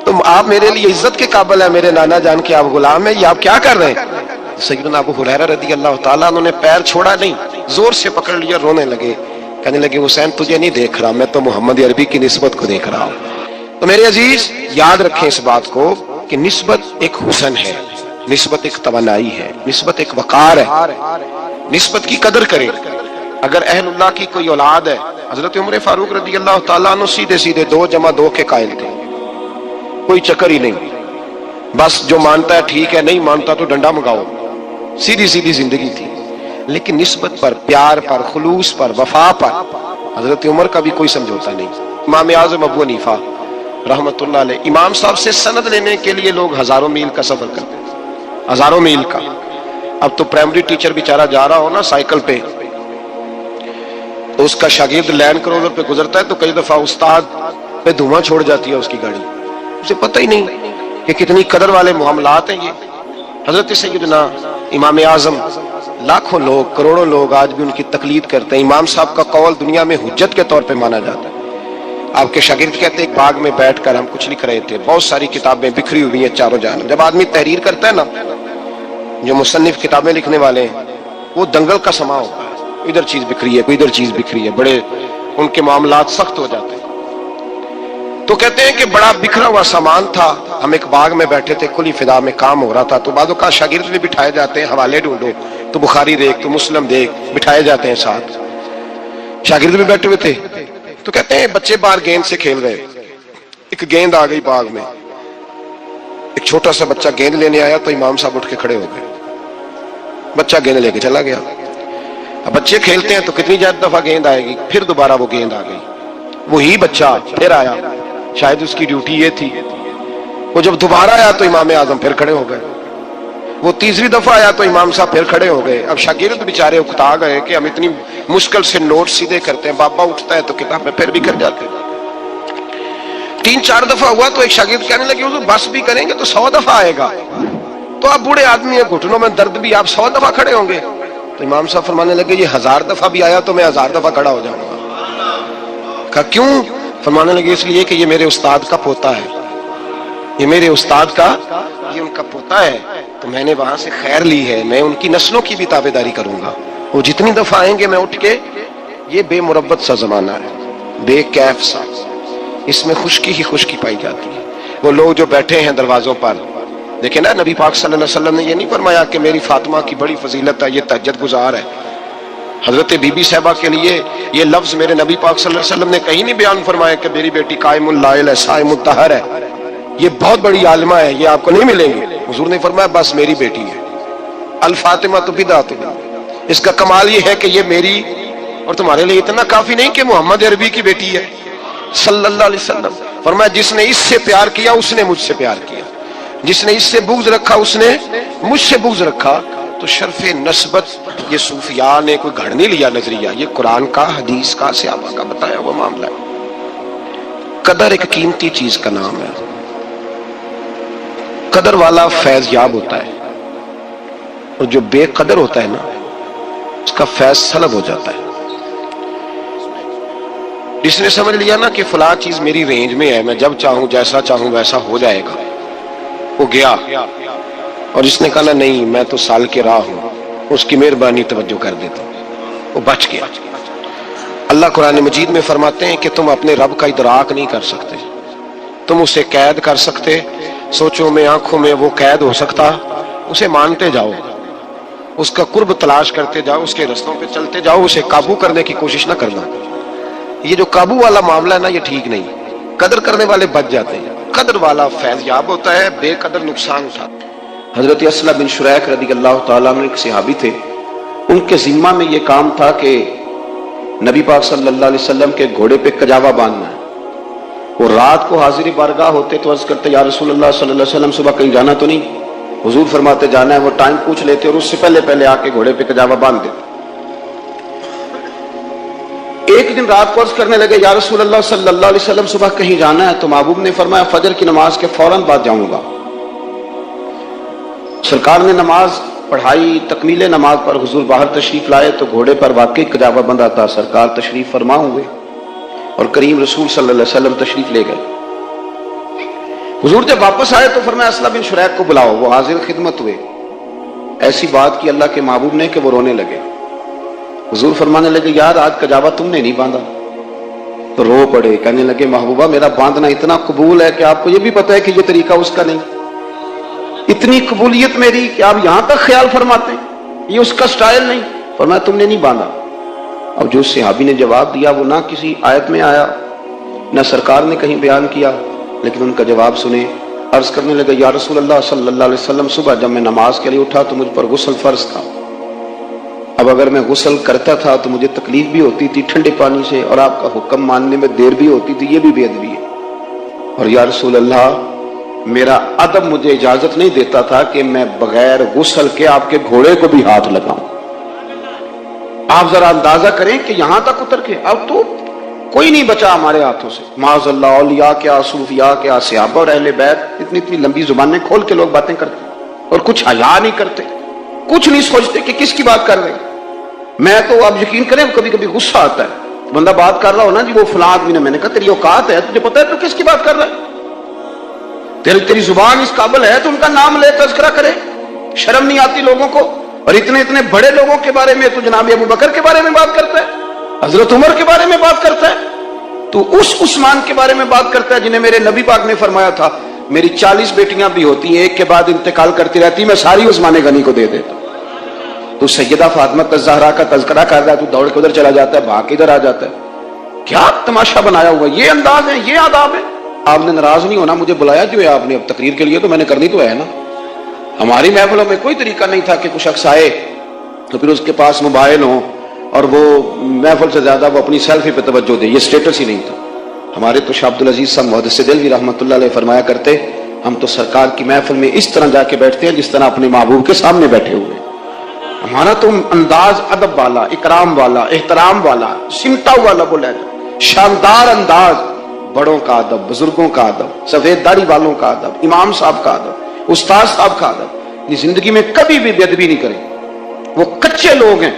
تم آپ میرے لیے عزت کے قابل ہیں، میرے نانا جان کے آپ غلام ہیں، یہ آپ کیا کر رہے ہیں؟ سیدنا ابو ہریرہ رضی اللہ تعالیٰ عنہ نے پیر چھوڑا نہیں، زور سے پکڑ لیا، رونے لگے، کہنے لگے حسین تجھے نہیں دیکھ رہا، میں تو محمد عربی کی نسبت کو دیکھ رہا ہوں۔ تو میرے عزیز یاد رکھیں اس بات کو کہ نسبت ایک حسن ہے، نسبت ایک توانائی ہے، نسبت ایک وقار ہے، نسبت کی قدر کریں۔ اگر اہل اللہ کی کوئی اولاد ہے، حضرت عمر فاروق رضی اللہ تعالیٰ عنہ سیدھے سیدھے 2 + 2 کے قائل تھے، کوئی چکر ہی نہیں، بس جو مانتا ہے ٹھیک ہے، نہیں مانتا تو ڈنڈا منگاؤ، سیدھی سیدھی زندگی تھی۔ لیکن نسبت پر، پیار پر، خلوص پر، وفا پر حضرت عمر کا بھی کوئی سمجھوتا نہیں۔ امام اعظم ابو حنیفہ رحمت اللہ علیہ، امام صاحب سے سند لینے کے لیے لوگ ہزاروں میل کا سفر کرتے ہیں، ہزاروں میل کا۔ اب تو پرائمری ٹیچر بیچارہ جا رہا ہو نا سائیکل پہ تو اس کا شاگرد لینڈ کروزر پہ گزرتا ہے تو کئی دفعہ استاد پہ دھواں چھوڑ جاتی ہے اس کی گاڑی، اسے پتہ ہی نہیں کہ کتنی قدر والے معاملات ہیں یہ۔ حضرت سیدنا امام اعظم، لاکھوں لوگ، کروڑوں لوگ آج بھی ان کی تقلید کرتے ہیں، امام صاحب کا قول دنیا میں حجت کے طور پہ مانا جاتا ہے۔ آپ کے شاگرد کہتے ہیں ایک باغ میں بیٹھ کر ہم کچھ لکھ رہے تھے، بہت ساری کتابیں بکھری ہوئی ہیں چاروں جانب۔ جب آدمی تحریر کرتا ہے نا، جو مصنف کتابیں لکھنے والے ہیں، وہ دنگل کا سما ہوتا ہے، ادھر چیز بکھری ہے، کوئی ادھر چیز بکھری ہے، بڑے ان کے معاملات سخت ہو جاتے ہیں۔ تو کہتے ہیں کہ بڑا بکھرا ہوا سامان تھا، ہم ایک باغ میں بیٹھے تھے، کھلی فضا میں کام ہو رہا تھا، تو بعض اوقات شاگرد بھی بٹھائے جاتے ہیں، حوالے ڈھونڈو تو بخاری دیکھ تو مسلم دیکھ، بٹھائے جاتے ہیں ساتھ، شاگرد بھی بیٹھے ہوئے تھے۔ تو کہتے ہیں بچے باہر گیند سے کھیل رہے، ایک گیند آ گئی باغ میں، ایک چھوٹا سا بچہ گیند لینے آیا تو امام صاحب اٹھ کے کھڑے ہو گئے، بچہ گیند لے کے چلا گیا۔ اب بچے کھیلتے ہیں تو کتنی زیادہ دفعہ گیند آئے گی، پھر دوبارہ وہ گیند آ گئی، وہی بچہ پھر آیا، شاید اس کی ڈیوٹی یہ تھی، وہ جب دوبارہ آیا تو امام اعظم پھر کھڑے ہو گئے، وہ تیسری دفعہ آیا تو امام صاحب پھر کھڑے ہو گئے۔ اب شاگرد بیچارے اکتا گئے کہ ہم اتنی مشکل سے نوٹ سیدھے کرتے ہیں، بابا اٹھتا ہے تو کتاب میں پھر بھی کر جاتے ہیں۔ 3-4 دفعہ ہوا تو ایک شاگرد کہنے لگے حضور بس بھی کریں گے تو 100 دفعہ آئے گا، تو آپ بوڑھے آدمی ہیں، گھٹنوں میں درد بھی، آپ 100 دفعہ کھڑے ہوں گے؟ تو امام صاحب فرمانے لگے یہ 1000 دفعہ بھی آیا تو میں 1000 دفعہ کھڑا ہو جاؤں گا۔ کہا کیوں؟ فرمانے لگے اس لیے کہ یہ میرے استاد کا پوتا ہے، یہ میرے استاد کا، یہ ان کا پوتا ہے، تو میں نے وہاں سے خیر لی ہے، میں ان کی نسلوں کی بھی تابعداری کروں گا، وہ جتنی دفعہ آئیں گے میں اٹھ کے، یہ بے مربت سا زمانہ ہے، بے کیف سا، اس میں خشکی ہی خشکی پائی جاتی ہے۔ وہ لوگ جو بیٹھے ہیں دروازوں پر، دیکھیں نا، نبی پاک صلی اللہ علیہ وسلم نے یہ نہیں فرمایا کہ میری فاطمہ کی بڑی فضیلت ہے، یہ تہجد گزار ہے۔ حضرت بی بی صاحبہ کے لیے یہ لفظ میرے نبی پاک صلی اللہ علیہ وسلم نے کہیں نہیں بیان فرمایا کہ میری بیٹی قائم اللائل ہے، صائم الطہر ہے، یہ بہت بڑی عالمہ ہے، یہ آپ کو نہیں ملیں گے۔ حضور نے فرمایا بس میری بیٹی ہے، الفاطمہ تو بدعت، اس کا کمال یہ ہے کہ یہ میری اور تمہارے لیے اتنا کافی نہیں کہ محمد عربی کی بیٹی ہے صلی اللہ علیہ وسلم۔ فرمایا جس نے اس سے پیار کیا اس نے مجھ سے پیار کیا، جس نے اس سے بغض رکھا اس نے مجھ سے بغض رکھا۔ تو شرف نسبت یہ صوفیاء نے کوئی گھڑ نہیں لیا نظریہ، یہ قرآن کا، حدیث کا، صحابہ کا بتایا ہوا معاملہ ہے۔ قدر ایک قیمتی چیز کا نام ہے، قدر والا فیض یاب ہوتا ہے، اور جو بے قدر ہوتا ہے نا اس کا فیض سلب ہو جاتا ہے۔ جس نے سمجھ لیا نا کہ فلاں چیز میری رینج میں ہے، میں جب چاہوں جیسا چاہوں ویسا ہو جائے گا، وہ گیا، اور جس نے کہا نا نہیں میں تو سال کے راہ ہوں، اس کی مہربانی توجہ کر دیتا ہوں، وہ بچ گیا۔ اللہ قرآن مجید میں فرماتے ہیں کہ تم اپنے رب کا ادراک نہیں کر سکتے، تم اسے قید کر سکتے، سوچوں میں آنکھوں میں وہ قید ہو سکتا، اسے مانتے جاؤ، اس کا قرب تلاش کرتے جاؤ، اس کے رستوں پہ چلتے جاؤ، اسے قابو کرنے کی کوشش نہ کرنا۔ یہ جو قابو والا معاملہ ہے نا یہ ٹھیک نہیں، قدر کرنے والے بچ جاتے ہیں، قدر والا فیض یاب ہوتا ہے، بے قدر نقصان اٹھاتا ہے۔ حضرت اسلم بن شریح رضی اللہ تعالیٰ عنہ ایک صحابی تھے، ان کے ذمہ میں یہ کام تھا کہ نبی پاک صلی اللہ علیہ وسلم کے گھوڑے پہ کجاوا باندھنا ہے۔ وہ رات کو حاضر بارگاہ ہوتے تو عرض کرتے یا رسول اللہ صلی اللہ علیہ وسلم صبح کہیں جانا تو نہیں؟ حضور فرماتے جانا ہے۔ وہ ٹائم پوچھ لیتے اور اس سے پہلے آ کے گھوڑے پہ کجاوا باندھ دیتے۔ ایک دن رات کو عرض کرنے لگے یا رسول اللہ صلی اللہ علیہ وسلم صبح کہیں جانا ہے، تو محبوب نے فرمایا فجر کی نماز کے فوراً بعد جاؤں گا۔ سرکار نے نماز پڑھائی، تکمیل نماز پر حضور باہر تشریف لائے تو گھوڑے پر واقعی کجاوا بندھا تھا۔ سرکار تشریف فرما ہوئے اور کریم رسول صلی اللہ علیہ وسلم تشریف لے گئے۔ حضور جب واپس آئے تو فرمایا اسلم بن شریح کو بلاؤ۔ وہ حاضر خدمت ہوئے، ایسی بات کی اللہ کے محبوب نے کہ وہ رونے لگے۔ حضور فرمانے لگے یار آج کجاوا تم نے نہیں باندھا، تو رو پڑے، کہنے لگے محبوبہ میرا باندھنا اتنا قبول ہے کہ آپ کو یہ بھی پتہ ہے کہ یہ طریقہ اس کا نہیں، اتنی قبولیت میری کہ آپ یہاں تک خیال فرماتے ہیں، یہ اس کا سٹائل نہیں۔ فرمایا تم نے نہیں باندھا۔ اب جو صحابی نے جواب دیا وہ نہ کسی آیت میں آیا نہ سرکار نے کہیں بیان کیا، لیکن ان کا جواب سنے۔ عرض کرنے لگے یا رسول اللہ صلی اللہ علیہ وسلم صبح جب میں نماز کے لیے اٹھا تو مجھ پر غسل فرض تھا، اب اگر میں غسل کرتا تھا تو مجھے تکلیف بھی ہوتی تھی ٹھنڈے پانی سے، اور آپ کا حکم ماننے میں دیر بھی ہوتی تھی، یہ بھی بے ادبی ہے۔ اور یا رسول اللہ میرا ادب مجھے اجازت نہیں دیتا تھا کہ میں بغیر غسل کے آپ کے گھوڑے کو بھی ہاتھ لگاؤں۔ آپ ذرا اندازہ کریں کہ یہاں تک اتر کے اب تو کوئی نہیں بچا ہمارے ہاتھوں سے، معاذ اللہ، اولیاء کیا، صوفیاء کیا، صحابہ اور اہل بیت، اتنی لمبی زبانیں کھول کے لوگ باتیں کرتے اور کچھ حیا نہیں کرتے، کچھ نہیں سوچتے کہ کس کی بات کر رہے ہیں۔ میں تو آپ یقین کریں کبھی کبھی غصہ آتا ہے، بندہ بات کر رہا ہو نا جی وہ فلاں آدمی نے، میں نے کہا تیری اوقات ہے، تجھے پتہ ہے تو کس کی بات کر رہا ہے؟ تیری زبان اس قابل ہے تو ان کا نام لے تذکرہ کرے، شرم نہیں آتی لوگوں کو؟ اور اتنے بڑے لوگوں کے بارے میں تو جناب ابو بکر کے بارے میں بات کرتا ہے، حضرت عمر کے بارے میں بات کرتا ہے، تو اس عثمان کے بارے میں بات کرتا ہے جنہیں میرے نبی پاک نے فرمایا تھا میری 40 بیٹیاں بھی ہوتی ہیں، ایک کے بعد انتقال کرتی رہتی، میں ساری عثمان غنی کو دے دیتا۔ تو سیدہ فاطمہ الزہرا کا تذکرہ کر رہا ہے، تو دوڑ کے ادھر چلا جاتا ہے، بھاگ کے ادھر آ جاتا ہے۔ کیا تماشا بنایا ہوا، یہ انداز ہے، یہ آداب ہے؟ آپ نے ناراض نہیں ہونا، مجھے بلایا جو ہے آپ نے اب تقریر کے لیے، تو میں نے کرنی تو ہے نا۔ ہماری محفلوں میں کوئی طریقہ نہیں تھا کہ کوئی شخص آئے تو پھر اس کے پاس موبائل ہوں اور وہ محفل سے زیادہ وہ اپنی سیلفی پہ توجہ دے، یہ سٹیٹس ہی نہیں تھا۔ ہمارے تو شاہ عبدالعزیز صاحب محدث دہلوی رحمۃ اللہ علیہ فرمایا کرتے، ہم تو سرکار کی محفل میں اس طرح جا کے بیٹھتے ہیں جس طرح اپنے محبوب کے سامنے بیٹھے ہوئے. ہمارا تو انداز ادب والا، اکرام والا، احترام والا، سمٹا ہوا لب و لہجہ، شاندار انداز، بڑوں کا ادب، بزرگوں کا ادب، سفید داڑھی والوں کا ادب، امام صاحب کا ادب، استاد صاحب کا ادب. یہ زندگی میں کبھی بھی بے ادبی نہیں کریں. وہ کچے لوگ ہیں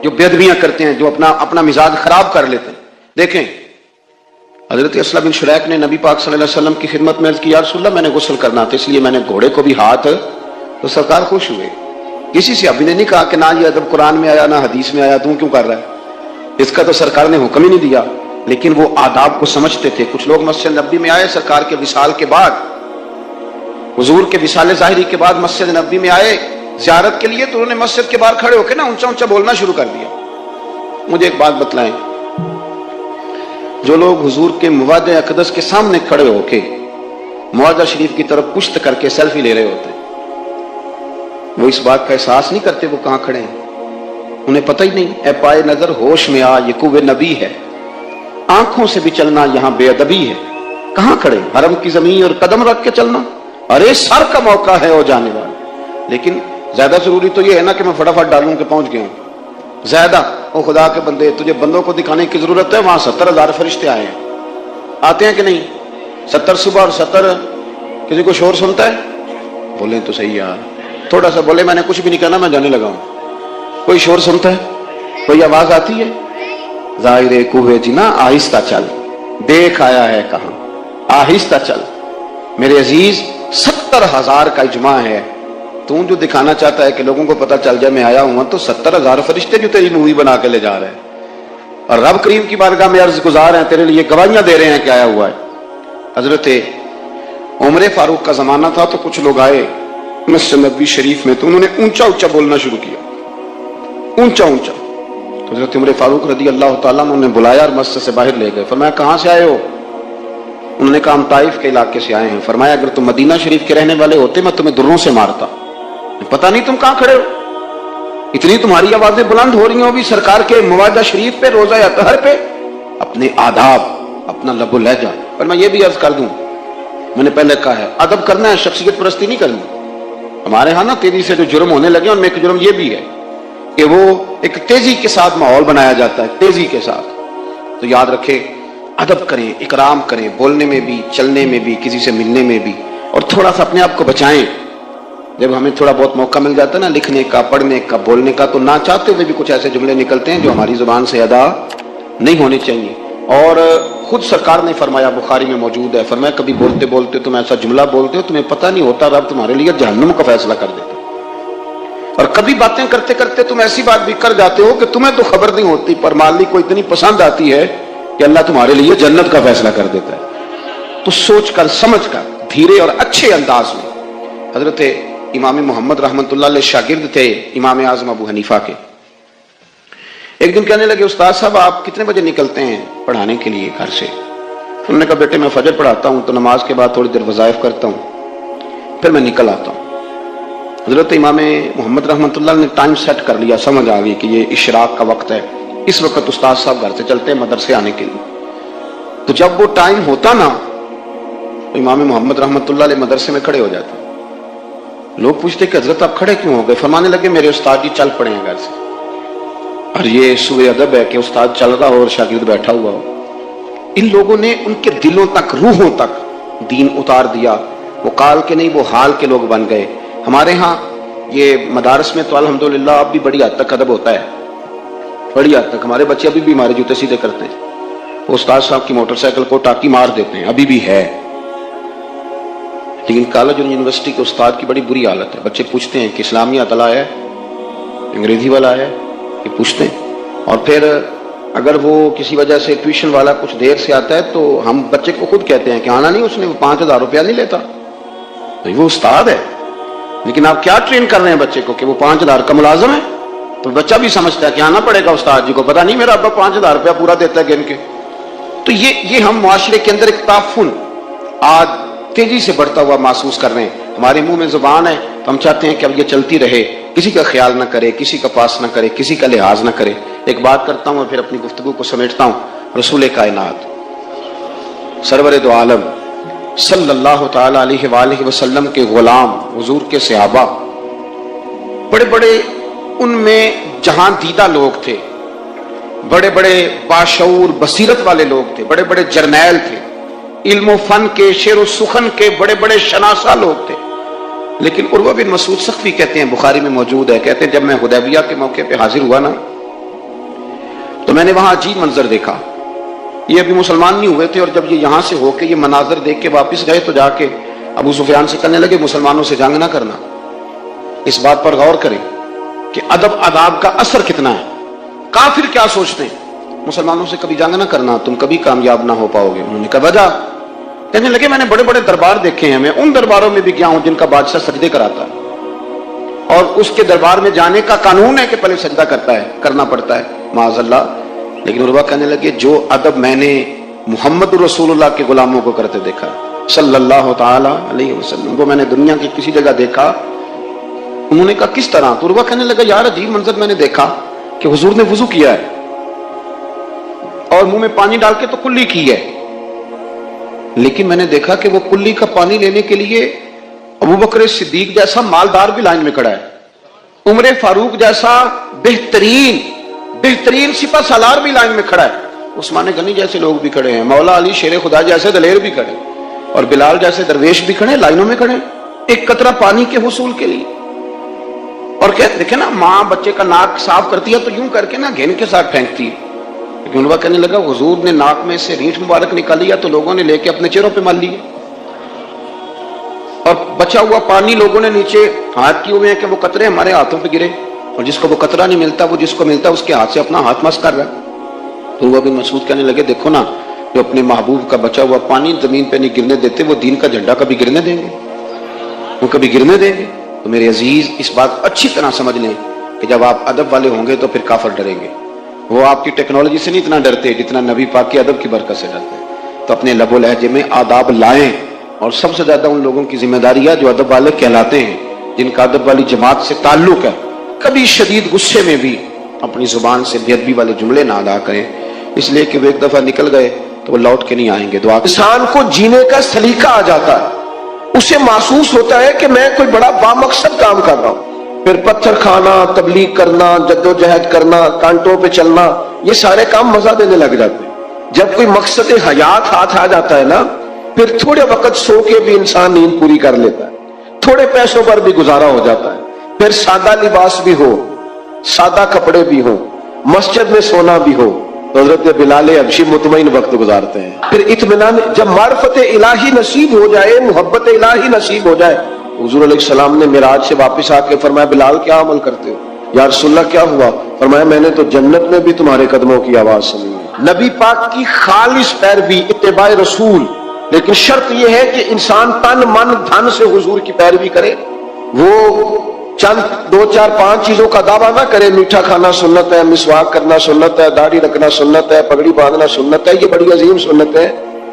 جو بے ادبیاں کرتے ہیں، جو اپنا مزاج خراب کر لیتے ہیں. دیکھیں حضرت اسلم بن شریک نے نبی پاک صلی اللہ علیہ وسلم کی خدمت میں عرض کی، یا رسول اللہ میں نے غسل کرنا تھا اس لیے میں نے گھوڑے کو بھی ہاتھ، تو سرکار خوش ہوئے. کسی سے ابھی نے نہیں کہا کہ نہ یہ ادب قرآن میں آیا نہ حدیث میں آیا، تم کیوں کر رہا ہے؟ اس کا تو سرکار نے حکم ہی نہیں دیا. لیکن وہ آداب کو سمجھتے تھے. کچھ لوگ مسجد نبوی میں آئے سرکار کے وصال کے بعد، حضور کے وصال ظاہری کے بعد مسجد نبوی میں آئے زیارت کے لیے، تو انہوں نے مسجد کے باہر کھڑے ہو کے نا اونچا اونچا بولنا شروع کر دیا. مجھے ایک بات بتلائیں، جو لوگ حضور کے مواد اقدس کے سامنے کھڑے ہو کے موعظہ شریف کی طرف پشت کر کے سیلفی لے رہے ہوتے ہیں، وہ اس بات کا احساس نہیں کرتے وہ کہاں کھڑے ہیں. انہیں پتہ ہی نہیں. اے پائے نظر ہوش میں آ، یہ کوہ نبی ہے، آنکھوں سے بھی چلنا یہاں بے ادبی ہے. کہاں کھڑے؟ حرم کی زمین اور قدم رکھ کے چلنا. ارے سر کا موقع ہے وہ جانے والا. لیکن زیادہ ضروری تو یہ ہے نا کہ میں فٹافٹ ڈالوں کہ پہنچ گیا ہوں. زیادہ او خدا کے بندے، تجھے بندوں کو دکھانے کی ضرورت ہے. وہاں 70,000 فرشتے آئے ہیں، آتے ہیں کہ نہیں؟ 70 صبح اور 70. کسی کو شور سنتا ہے؟ بولیں تو صحیح یار، تھوڑا سا بولے میں نے کچھ بھی نہیں کہنا، میں جانے لگا ہوں. کوئی شور سنتا ہے؟ کوئی آواز آتی ہے؟ ظاہر کوہ جنا آہستہ چل، دیکھ آیا ہے کہاں، آہستہ چل. میرے عزیز 70,000 کا اجماع ہے. تو جو دکھانا چاہتا ہے کہ لوگوں کو پتہ چل جائے میں آیا ہوں، تو 70,000 فرشتے جو تیری مووی بنا کے لے جا رہے ہیں اور رب کریم کی بارگاہ میں عرض گزار ہیں، تیرے لیے گواہیاں دے رہے ہیں کہ آیا ہوا ہے. حضرت عمر فاروق کا زمانہ تھا تو کچھ لوگ آئے مسجد نبوی شریف میں، تو انہوں نے اونچا اونچا بولنا شروع کیا، اونچا اونچا. تو حضرت عمر فاروق رضی اللہ تعالیٰ عنہ نے بلایا اور مسجد سے باہر لے گئے. فرمایا کہاں سے آئے ہو؟ انہوں نے کہا ہم طائف کے علاقے سے آئے ہیں. فرمایا اگر تم مدینہ شریف کے رہنے والے ہوتے میں تمہیں دروں سے مارتا. پتہ نہیں تم کہاں کھڑے ہو، اتنی تمہاری آوازیں بلند ہو رہی ہوں بھی سرکار کے موعظہ شریف پہ، روزہ اطہر پہ. اپنے آداب، اپنا لب و لہجہ. پر میں یہ بھی عرض کر دوں، میں نے پہلے کہا ہے ادب کرنا ہے، شخصیت پرستی نہیں کرنی. ہمارے ہاں نا تیزی سے جو جرم ہونے لگے، ان میں ایک جرم یہ بھی ہے کہ وہ ایک تیزی کے ساتھ ماحول بنایا جاتا ہے، تیزی کے ساتھ. تو یاد رکھے، ادب کریں، اکرام کریں، بولنے میں بھی، چلنے میں بھی، کسی سے ملنے میں بھی. اور تھوڑا سا اپنے آپ کو بچائیں. جب ہمیں تھوڑا بہت موقع مل جاتا ہے نا لکھنے کا، پڑھنے کا، بولنے کا، تو نہ چاہتے ہوئے بھی کچھ ایسے جملے نکلتے ہیں جو ہماری زبان سے ادا نہیں ہونے چاہیے. اور خود سرکار نے فرمایا، بخاری میں موجود ہے، فرمایا کبھی بولتے بولتے تم ایسا جملہ بولتے ہو تمہیں پتہ نہیں ہوتا رب تمہارے لیے جہنم کا فیصلہ کر دیتا. اور کبھی باتیں کرتے کرتے تم ایسی بات بھی کر جاتے ہو کہ تمہیں تو خبر نہیں ہوتی، پر مالک کو اتنی پسند آتی ہے کہ اللہ تمہارے لیے جنت کا فیصلہ کر دیتا ہے. تو سوچ کر، سمجھ کر، دھیرے اور اچھے انداز میں. حضرت امام محمد رحمۃ اللہ علیہ شاگرد تھے امام اعظم ابو حنیفہ کے. ایک دن کہنے لگے استاد صاحب آپ کتنے بجے نکلتے ہیں پڑھانے کے لیے گھر سے؟ انہوں نے کہا بیٹے میں فجر پڑھاتا ہوں تو نماز کے بعد تھوڑی دیر وظائف کرتا ہوں، پھر میں نکل آتا ہوں. حضرت امام محمد رحمۃ اللہ نے ٹائم سیٹ کر لیا، سمجھ آ گئی کہ یہ اشراق کا وقت ہے، اس وقت استاد صاحب گھر سے چلتے ہیں مدرسے آنے کے لیے. تو جب وہ ٹائم ہوتا نا تو امام محمد رحمۃ اللہ علیہ مدرسے میں کھڑے ہو جاتے. لوگ پوچھتے کہ حضرت آپ کھڑے کیوں ہو گئے؟ فرمانے لگے میرے استاد جی چل پڑے ہیں گھر سے. اور یہ سوء ادب ہے کہ استاد چل رہا ہو اور شاگرد بیٹھا ہوا ہو. ان لوگوں نے ان کے دلوں تک، روحوں تک دین اتار دیا. وہ قال کے نہیں، وہ حال کے لوگ بن گئے. ہمارے ہاں یہ مدارس میں تو الحمدللہ اب بھی بڑی حد تک ادب ہوتا ہے، بڑی حد تک. ہمارے بچے ابھی بھی ہمارے جوتے سیدھے کرتے ہیں، وہ استاد صاحب کی موٹر سائیکل کو ٹاکی مار دیتے ہیں، ابھی بھی ہے. لیکن کالج اور یونیورسٹی کے استاد کی بڑی بری حالت ہے. بچے پوچھتے ہیں کہ اسلامیہ والا ہے، انگریزی والا ہے، یہ پوچھتے ہیں. اور پھر اگر وہ کسی وجہ سے ٹیوشن والا کچھ دیر سے آتا ہے تو ہم بچے کو خود کہتے ہیں کہ آنا نہیں، اس نے 5,000 روپیہ نہیں لیتا. وہ استاد ہے، لیکن آپ کیا ٹرین کر رہے ہیں بچے کو کہ وہ 5,000 کا ملازم ہے؟ تو بچہ بھی سمجھتا ہے کہ آنا پڑے گا استاد جی کو، پتا نہیں میرا ابا 5,000 روپیہ پورا دیتا ہے گن کے. تو یہ ہم معاشرے کے اندر ایک تعفن آج تیزی سے بڑھتا ہوا محسوس کر رہے ہیں. ہمارے منہ میں زبان ہے تو ہم چاہتے ہیں کہ اب یہ چلتی رہے، کسی کا خیال نہ کرے، کسی کا پاس نہ کرے، کسی کا لحاظ نہ کرے. ایک بات کرتا ہوں اور پھر اپنی گفتگو کو سمیٹتا ہوں. رسول کائنات سرور دو عالم صلی اللہ تعالی علیہ وآلہ وسلم کے غلام حضور کے صحابہ بڑے بڑے ان میں جہاں دیدہ لوگ تھے، بڑے بڑے باشعور بصیرت والے لوگ تھے، بڑے بڑے جرنیل تھے، علم و فن کے، شعر و سخن کے بڑے بڑے شناسا لوگ تھے. لیکن عروہ بن مسعود ثقفی کہتے ہیں، بخاری میں موجود ہے، کہتے ہیں جب میں حدیبیہ کے موقع پہ حاضر ہوا نا تو میں نے وہاں عجیب منظر دیکھا. یہ ابھی مسلمان نہیں ہوئے تھے، اور جب یہ یہاں سے ہو کے یہ مناظر دیکھ کے واپس گئے تو جا کے ابو سفیان سے کہنے لگے مسلمانوں سے جنگ نہ کرنا. اس بات پر غور کریں کہ ادب آداب کا اثر کتنا ہے. کافر کیا سوچتے ہیں؟ مسلمانوں سے کبھی جنگ نہ کرنا، تم کبھی کامیاب نہ ہو پاؤ گے. انہوں نے کہا وجہ؟ کہنے لگے میں نے بڑے بڑے دربار دیکھے ہیں، میں ان درباروں میں بھی گیا ہوں جن کا بادشاہ سجدے کراتا ہے، اور اس کے دربار میں جانے کا قانون ہے کہ پہلے سجدہ کرنا پڑتا ہے، معاذ اللہ. لیکن عروہ کہنے لگے جو ادب میں نے محمد رسول اللہ کے غلاموں کو کرتے دیکھا صلی اللہ تعالی علیہ وسلم، وہ میں نے دنیا کی کسی جگہ دیکھا. انہوں نے کہا کس طرح؟ تو عروہ کہنے لگا یار عجیب منظر میں نے دیکھا کہ حضور نے وضو کیا ہے اور منہ میں پانی ڈال کے تو کلی کی ہے، لیکن میں نے دیکھا کہ وہ کلی کا پانی لینے کے لیے ابوبکر صدیق جیسا مالدار بھی لائن میں کھڑا ہے، عمر فاروق جیسا بہترین سپہ سالار بھی لائن میں کھڑا ہے، عثمان غنی جیسے لوگ بھی کھڑے ہیں، مولا علی شیر خدا جیسے دلیر بھی کھڑے، اور بلال جیسے درویش بھی کھڑے، لائنوں میں کھڑے ایک قطرہ پانی کے حصول کے لیے. اور دیکھیں نا، ماں بچے کا ناک صاف کرتی ہے تو یوں کر کے نا گھن کے ساتھ پھینکتی ہے. لیکن انہوں کہنے لگا حضور نے ناک میں سے ریٹھ مبارک نکال لیا تو لوگوں نے لے کے اپنے چہروں پہ مال لیے، اور بچا ہوا پانی لوگوں نے نیچے ہاتھ کیے ہوئے ہیں کہ وہ قطرے ہمارے ہاتھوں پہ گرے، اور جس کو وہ قطرہ نہیں ملتا وہ جس کو ملتا اس کے ہاتھ سے اپنا ہاتھ مس کر رہا ہے. تو وہ بن مسعود کہنے لگے دیکھو نا، جو اپنے محبوب کا بچا ہوا پانی زمین پہ نہیں گرنے دیتے وہ دین کا جھنڈا کبھی گرنے دیں گے؟ وہ کبھی گرنے دیں گے؟ تو میرے عزیز اس بات اچھی طرح سمجھ لیں کہ جب آپ ادب والے ہوں گے تو پھر کافر ڈریں گے. وہ آپ کی ٹیکنالوجی سے نہیں اتنا ڈرتے جتنا نبی پاک کے ادب کی برکت سے ڈرتے ہیں. تو اپنے لب و لہجے میں آداب لائیں، اور سب سے زیادہ ان لوگوں کی ذمہ داری ہے جو ادب والے کہلاتے ہیں، جن کا ادب والی جماعت سے تعلق ہے. کبھی شدید غصے میں بھی اپنی زبان سے بے ادبی والے جملے نہ ادا کریں، اس لیے کہ وہ ایک دفعہ نکل گئے تو وہ لوٹ کے نہیں آئیں گے. دعا انسان کو جینے کا سلیقہ آ جاتا ہے، اسے محسوس ہوتا ہے کہ میں کوئی بڑا بامقصد کام کر رہا ہوں. پھر پتھر کھانا، تبلیغ کرنا، جدوجہد کرنا، کانٹوں پہ چلنا، یہ سارے کام مزہ دینے لگ جاتے ہیں. جب کوئی مقصد حیات ہاتھ آ جاتا ہے نا، پھر تھوڑے وقت سو کے بھی انسان نیند پوری کر لیتا ہے، تھوڑے پیسوں پر بھی گزارا ہو جاتا ہے. پھر سادہ لباس بھی ہو، سادہ کپڑے بھی ہو، مسجد میں سونا بھی ہو، تو حضرت بلال حبشی مطمئن وقت گزارتے ہیں. پھر اطمینان، جب معرفت الہی نصیب ہو جائے، محبت الہی نصیب ہو جائے. حضور علیہ السلام نے معراج سے واپس آ کے فرمایا بلال کیا عمل کرتے ہو؟ یا رسول اللہ کیا ہوا؟ فرمایا میں نے تو جنت میں بھی تمہارے قدموں کی آواز سنی. نبی پاک کی خالص پیروی، اتباع رسول، لیکن شرط یہ ہے کہ انسان تن من دھن سے حضور کی پیروی کرے. وہ چند 2 4 5 چیزوں کا دعویٰ نہ کرے، میٹھا کھانا سنت ہے، مسواک کرنا سنت ہے، داڑھی رکھنا سنت ہے، پگڑی باندھنا سنت ہے، یہ بڑی عظیم سنت ہے،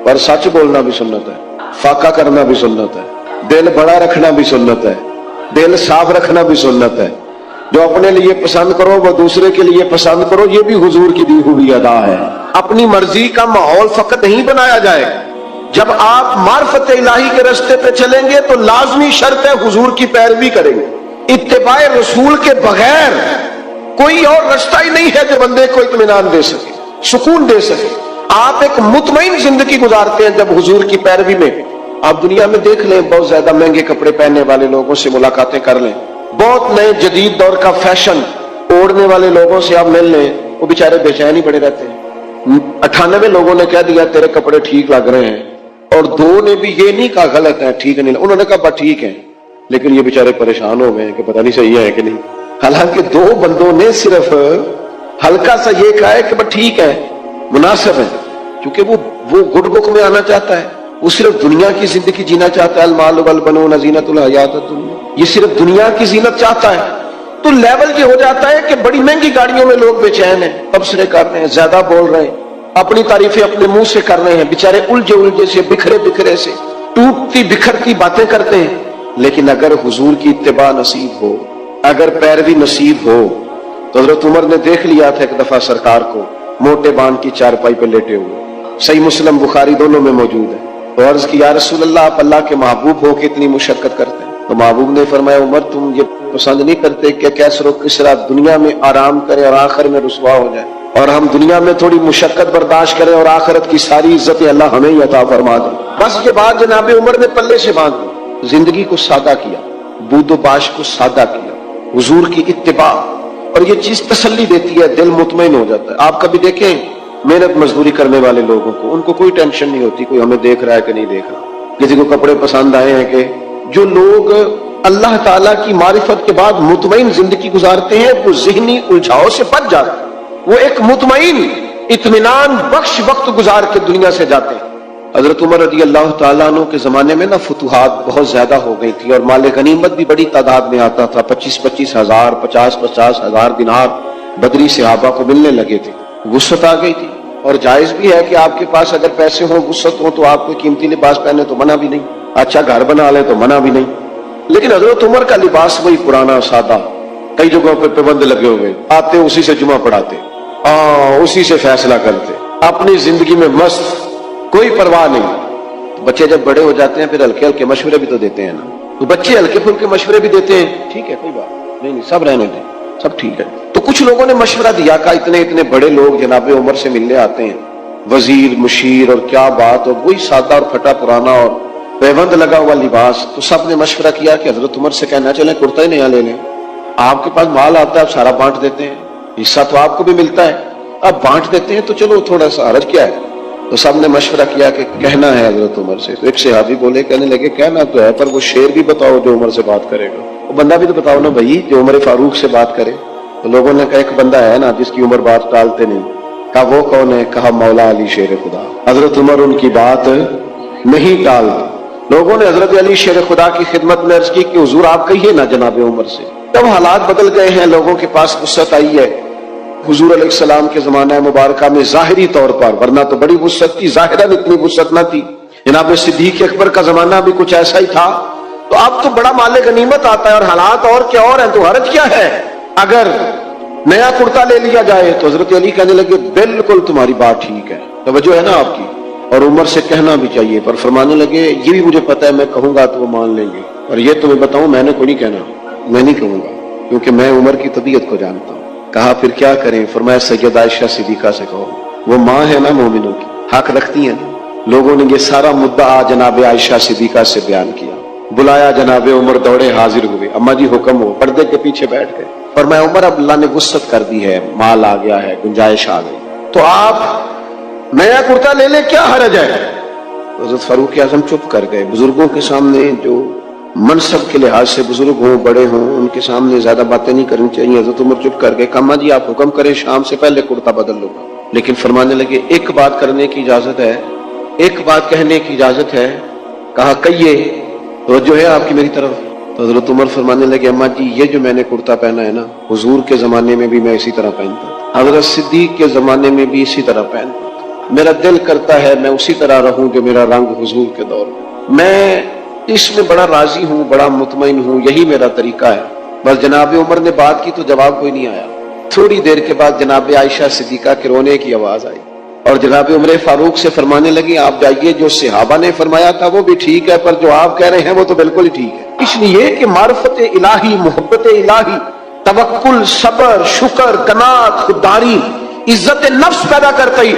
پر سچ بولنا بھی سنت ہے، فاقہ کرنا بھی سنت ہے، دل بڑا رکھنا بھی سنت ہے، دل صاف رکھنا بھی سنت ہے. جو اپنے لیے پسند کرو وہ دوسرے کے لیے پسند کرو، یہ بھی حضور کی دی ہوئی ادا ہے. اپنی مرضی کا ماحول فقط نہیں بنایا جائے. جب آپ معرفت الہی کے راستے پہ چلیں گے تو لازمی شرط ہے حضور کی پیروی کریں گے. اتباع رسول کے بغیر کوئی اور راستہ ہی نہیں ہے جو بندے کو اطمینان دے سکے، سکون دے سکے. آپ ایک مطمئن زندگی گزارتے ہیں جب حضور کی پیروی میں. آپ دنیا میں دیکھ لیں، بہت زیادہ مہنگے کپڑے پہننے والے لوگوں سے ملاقاتیں کر لیں، بہت نئے جدید دور کا فیشن اوڑھنے والے لوگوں سے آپ مل لیں، وہ بیچارے بے چین ہی پڑے رہتے ہیں. 98 لوگوں نے کہہ دیا تیرے کپڑے ٹھیک لگ رہے ہیں، اور 2 نے بھی یہ نہیں کہا غلط ہے، ٹھیک نہیں، انہوں نے کہا بس ٹھیک ہے، لیکن یہ بیچارے پریشان ہو گئے کہ پتہ نہیں صحیح ہے کہ نہیں. حالانکہ 2 بندوں نے صرف ہلکا سا یہ کہا ہے کہ بس ٹھیک ہے، مناسب ہے، کیونکہ وہ گڈ بک میں آنا چاہتا ہے. وہ صرف دنیا کی زندگی جینا چاہتا ہے. المال والبنون زینت الحیات الدنیا، یہ صرف دنیا کی زینت چاہتا ہے. تو لیول یہ ہو جاتا ہے کہ بڑی مہنگی گاڑیوں میں لوگ بے چین ہیں، تبصرے کر رہے ہیں، زیادہ بول رہے ہیں، اپنی تعریفیں اپنے منہ سے کر رہے ہیں، بیچارے الجھے سے، بکھرے سے ٹوٹتی بکھرتی باتیں کرتے ہیں. لیکن اگر حضور کی اتباع نصیب ہو، اگر پیروی نصیب ہو، تو حضرت عمر نے دیکھ لیا تھا ایک دفعہ سرکار کو موٹے بان کی چارپائی پہ لیٹے ہوئے. صحیح مسلم بخاری دونوں میں موجود ہے. تو عرض کی یا رسول اللہ آپ اللہ کے محبوب ہو کے اتنی مشقت کرتے ہیں؟ تو محبوب نے فرمایا عمر تم یہ پسند نہیں کرتے کہ کیسر و کسرا دنیا میں آرام کرے اور آخر میں رسوا ہو جائے، اور ہم دنیا میں تھوڑی مشقت برداشت کریں اور آخرت کی ساری عزت اللہ ہمیں ہی عطا فرما دے. بس یہ بات جناب عمر نے پلے سے باندھ دی، زندگی کو سادہ کیا، بود و باش کو سادہ کیا، حضور کی اتباع. اور یہ چیز تسلی دیتی ہے، دل مطمئن ہو جاتا ہے. آپ کبھی دیکھیں محنت مزدوری کرنے والے لوگوں کو، ان کو کوئی ٹینشن نہیں ہوتی کوئی ہمیں دیکھ رہا ہے کہ نہیں دیکھ رہا. کسی کو کپڑے پسند آئے ہیں کہ جو لوگ اللہ تعالیٰ کی معرفت کے بعد مطمئن زندگی گزارتے ہیں وہ ذہنی الجھاؤ سے بچ جاتے ہیں، وہ ایک مطمئن اطمینان بخش وقت گزار کے دنیا سے جاتے ہیں. حضرت عمر رضی اللہ تعالیٰ عنہ کے زمانے میں فتوحات بہت زیادہ ہو گئی تھی اور مال غنیمت بھی بڑی تعداد میں آتا تھا، 25-25 ہزار 50-50 ہزار دینار بدری صحابہ کو ملنے لگے تھے. وسعت آ گئی تھی، اور جائز بھی ہے کہ آپ کے پاس اگر پیسے ہوں وسعت ہوں تو آپ کوئی قیمتی لباس پہنے تو منع بھی نہیں، اچھا گھر بنا لیں تو منع بھی نہیں. لیکن حضرت عمر کا لباس وہی پرانا سادہ، کئی جگہوں پہ پابند لگے ہوئے، آتے اسی سے جمعہ پڑھاتے، اسی سے فیصلہ کرتے، اپنی زندگی میں مست، کوئی پرواہ نہیں. بچے جب بڑے ہو جاتے ہیں پھر ہلکے ہلکے مشورے بھی تو دیتے ہیں نا، تو بچے ہلکے پھلکے مشورے بھی دیتے ہیں، ٹھیک ہے کوئی بات نہیں، سب رہنے دیں، سب ٹھیک ہے. تو کچھ لوگوں نے مشورہ دیا کہ اتنے بڑے لوگ جناب عمر سے ملنے آتے ہیں، وزیر مشیر اور کیا بات، اور وہی سادہ اور پھٹا پرانا اور پیوند لگا ہوا لباس. تو سب نے مشورہ کیا کہ حضرت عمر سے کہنا چلیں کرتا ہی نیا لے لیں، آپ کے پاس مال آتا ہے آپ سارا بانٹ دیتے ہیں، حصہ تو آپ کو بھی ملتا ہے، اب بانٹ دیتے ہیں تو چلو تھوڑا سا حرج کیا ہے. تو سب نے مشورہ کیا کہ کہنا ہے حضرت عمر سے. تو ایک صحابی بولے، کہنے لگے کہنا تو ہے پر وہ شعر بھی بتاؤ جو عمر سے بات کرے گا، وہ بندہ بھی تو بتاؤ نا بھائی جو عمر فاروق سے بات کرے. تو لوگوں نے کہا ایک بندہ ہے نا جس کی عمر بات ٹالتے نہیں. کہا وہ کون ہے؟ کہا مولا علی شیر خدا. حضرت عمر ان کی بات نہیں ٹالتے. لوگوں نے حضرت علی شیر خدا کی خدمت میں عرض کی کہ حضور آپ کہیے نا جناب عمر سے. جب حالات بدل گئے ہیں، لوگوں کے پاس وسعت آئی ہے، حضور علیہ السلام کے زمانہ مبارکہ میں ظاہری طور پر، ورنہ تو بڑی وسعت تھی، ظاہراً اتنی وسعت نہ تھی. جناب صدیق اکبر کا زمانہ بھی کچھ ایسا ہی تھا. تو اب تو بڑا مال غنیمت آتا ہے اور حالات اور کیا اور ہیں، تو حرج کیا ہے اگر نیا کرتا لے لیا جائے. تو حضرت علی کہنے لگے بالکل تمہاری بات ٹھیک ہے، توجہ ہے نا آپ کی، اور عمر سے کہنا بھی چاہیے. پر فرمانے لگے یہ بھی مجھے پتا ہے میں کہوں گا تو وہ مان لیں گے، اور یہ تمہیں بتاؤں میں نے کوئی نہیں کہنا، میں نہیں کہوں گا کیونکہ میں عمر کی طبیعت کو جانتا ہوں. کہا پھر کیا کریں؟ فرمایا سیدہ عائشہ صدیقہ سے کہو، وہ ماں ہے نا مومنوں کی، حق رکھتی ہیں. لوگوں نے یہ سارا مدعا جناب عائشہ صدیقہ سے بیان کیا. بلایا جناب عمر، دوڑے حاضر ہوئے. اما جی حکم ہو. پردے کے پیچھے بیٹھ گئے. فرمایا عمر اب اللہ نے وسعت کر دی ہے، مال آ گیا ہے، گنجائش آ گئی، تو آپ نیا کرتا لے لیں، کیا حرج ہے؟ حضرت فاروق اعظم چپ کر گئے. بزرگوں کے سامنے جو منصب کے لحاظ سے بزرگ ہوں، بڑے ہوں، ان کے سامنے زیادہ باتیں نہیں کرنی چاہیے. حضرت عمر چپ کر گئے. کہا جی آپ حکم کریں، شام سے پہلے کرتا بدل لو گا. لیکن فرمانے لگے ایک بات کرنے کی اجازت ہے، ایک بات کہنے کی اجازت ہے. کہا کہیے. توجہ ہے آپ کی میری طرف؟ تو حضرت عمر فرمانے لگے اماں جی یہ جو میں نے کرتا پہنا ہے نا، حضور کے زمانے میں بھی میں اسی طرح پہنتا تھا، حضرت صدیق کے زمانے میں بھی اسی طرح پہنتا تھا. میرا دل کرتا ہے میں اسی طرح رہوں جو میرا رنگ حضور کے دور میں اس میں بڑا راضی ہوں، بڑا مطمئن ہوں، یہی میرا طریقہ ہے. بس جناب عمر نے بات کی تو جواب کوئی نہیں آیا. تھوڑی دیر کے بعد جناب عائشہ صدیقہ کے رونے کی آواز آئی اور جناب عمر فاروق سے فرمانے لگی آپ جائیے، جو صحابہ نے فرمایا تھا وہ بھی ٹھیک ہے، پر جو آپ کہہ رہے ہیں وہ تو بالکل ہی ٹھیک ہے. اس لیے کہ معرفت الہی، محبت الہی، توکل، صبر، شکر، قناعت، خودداری، عزت نفس پیدا کرتی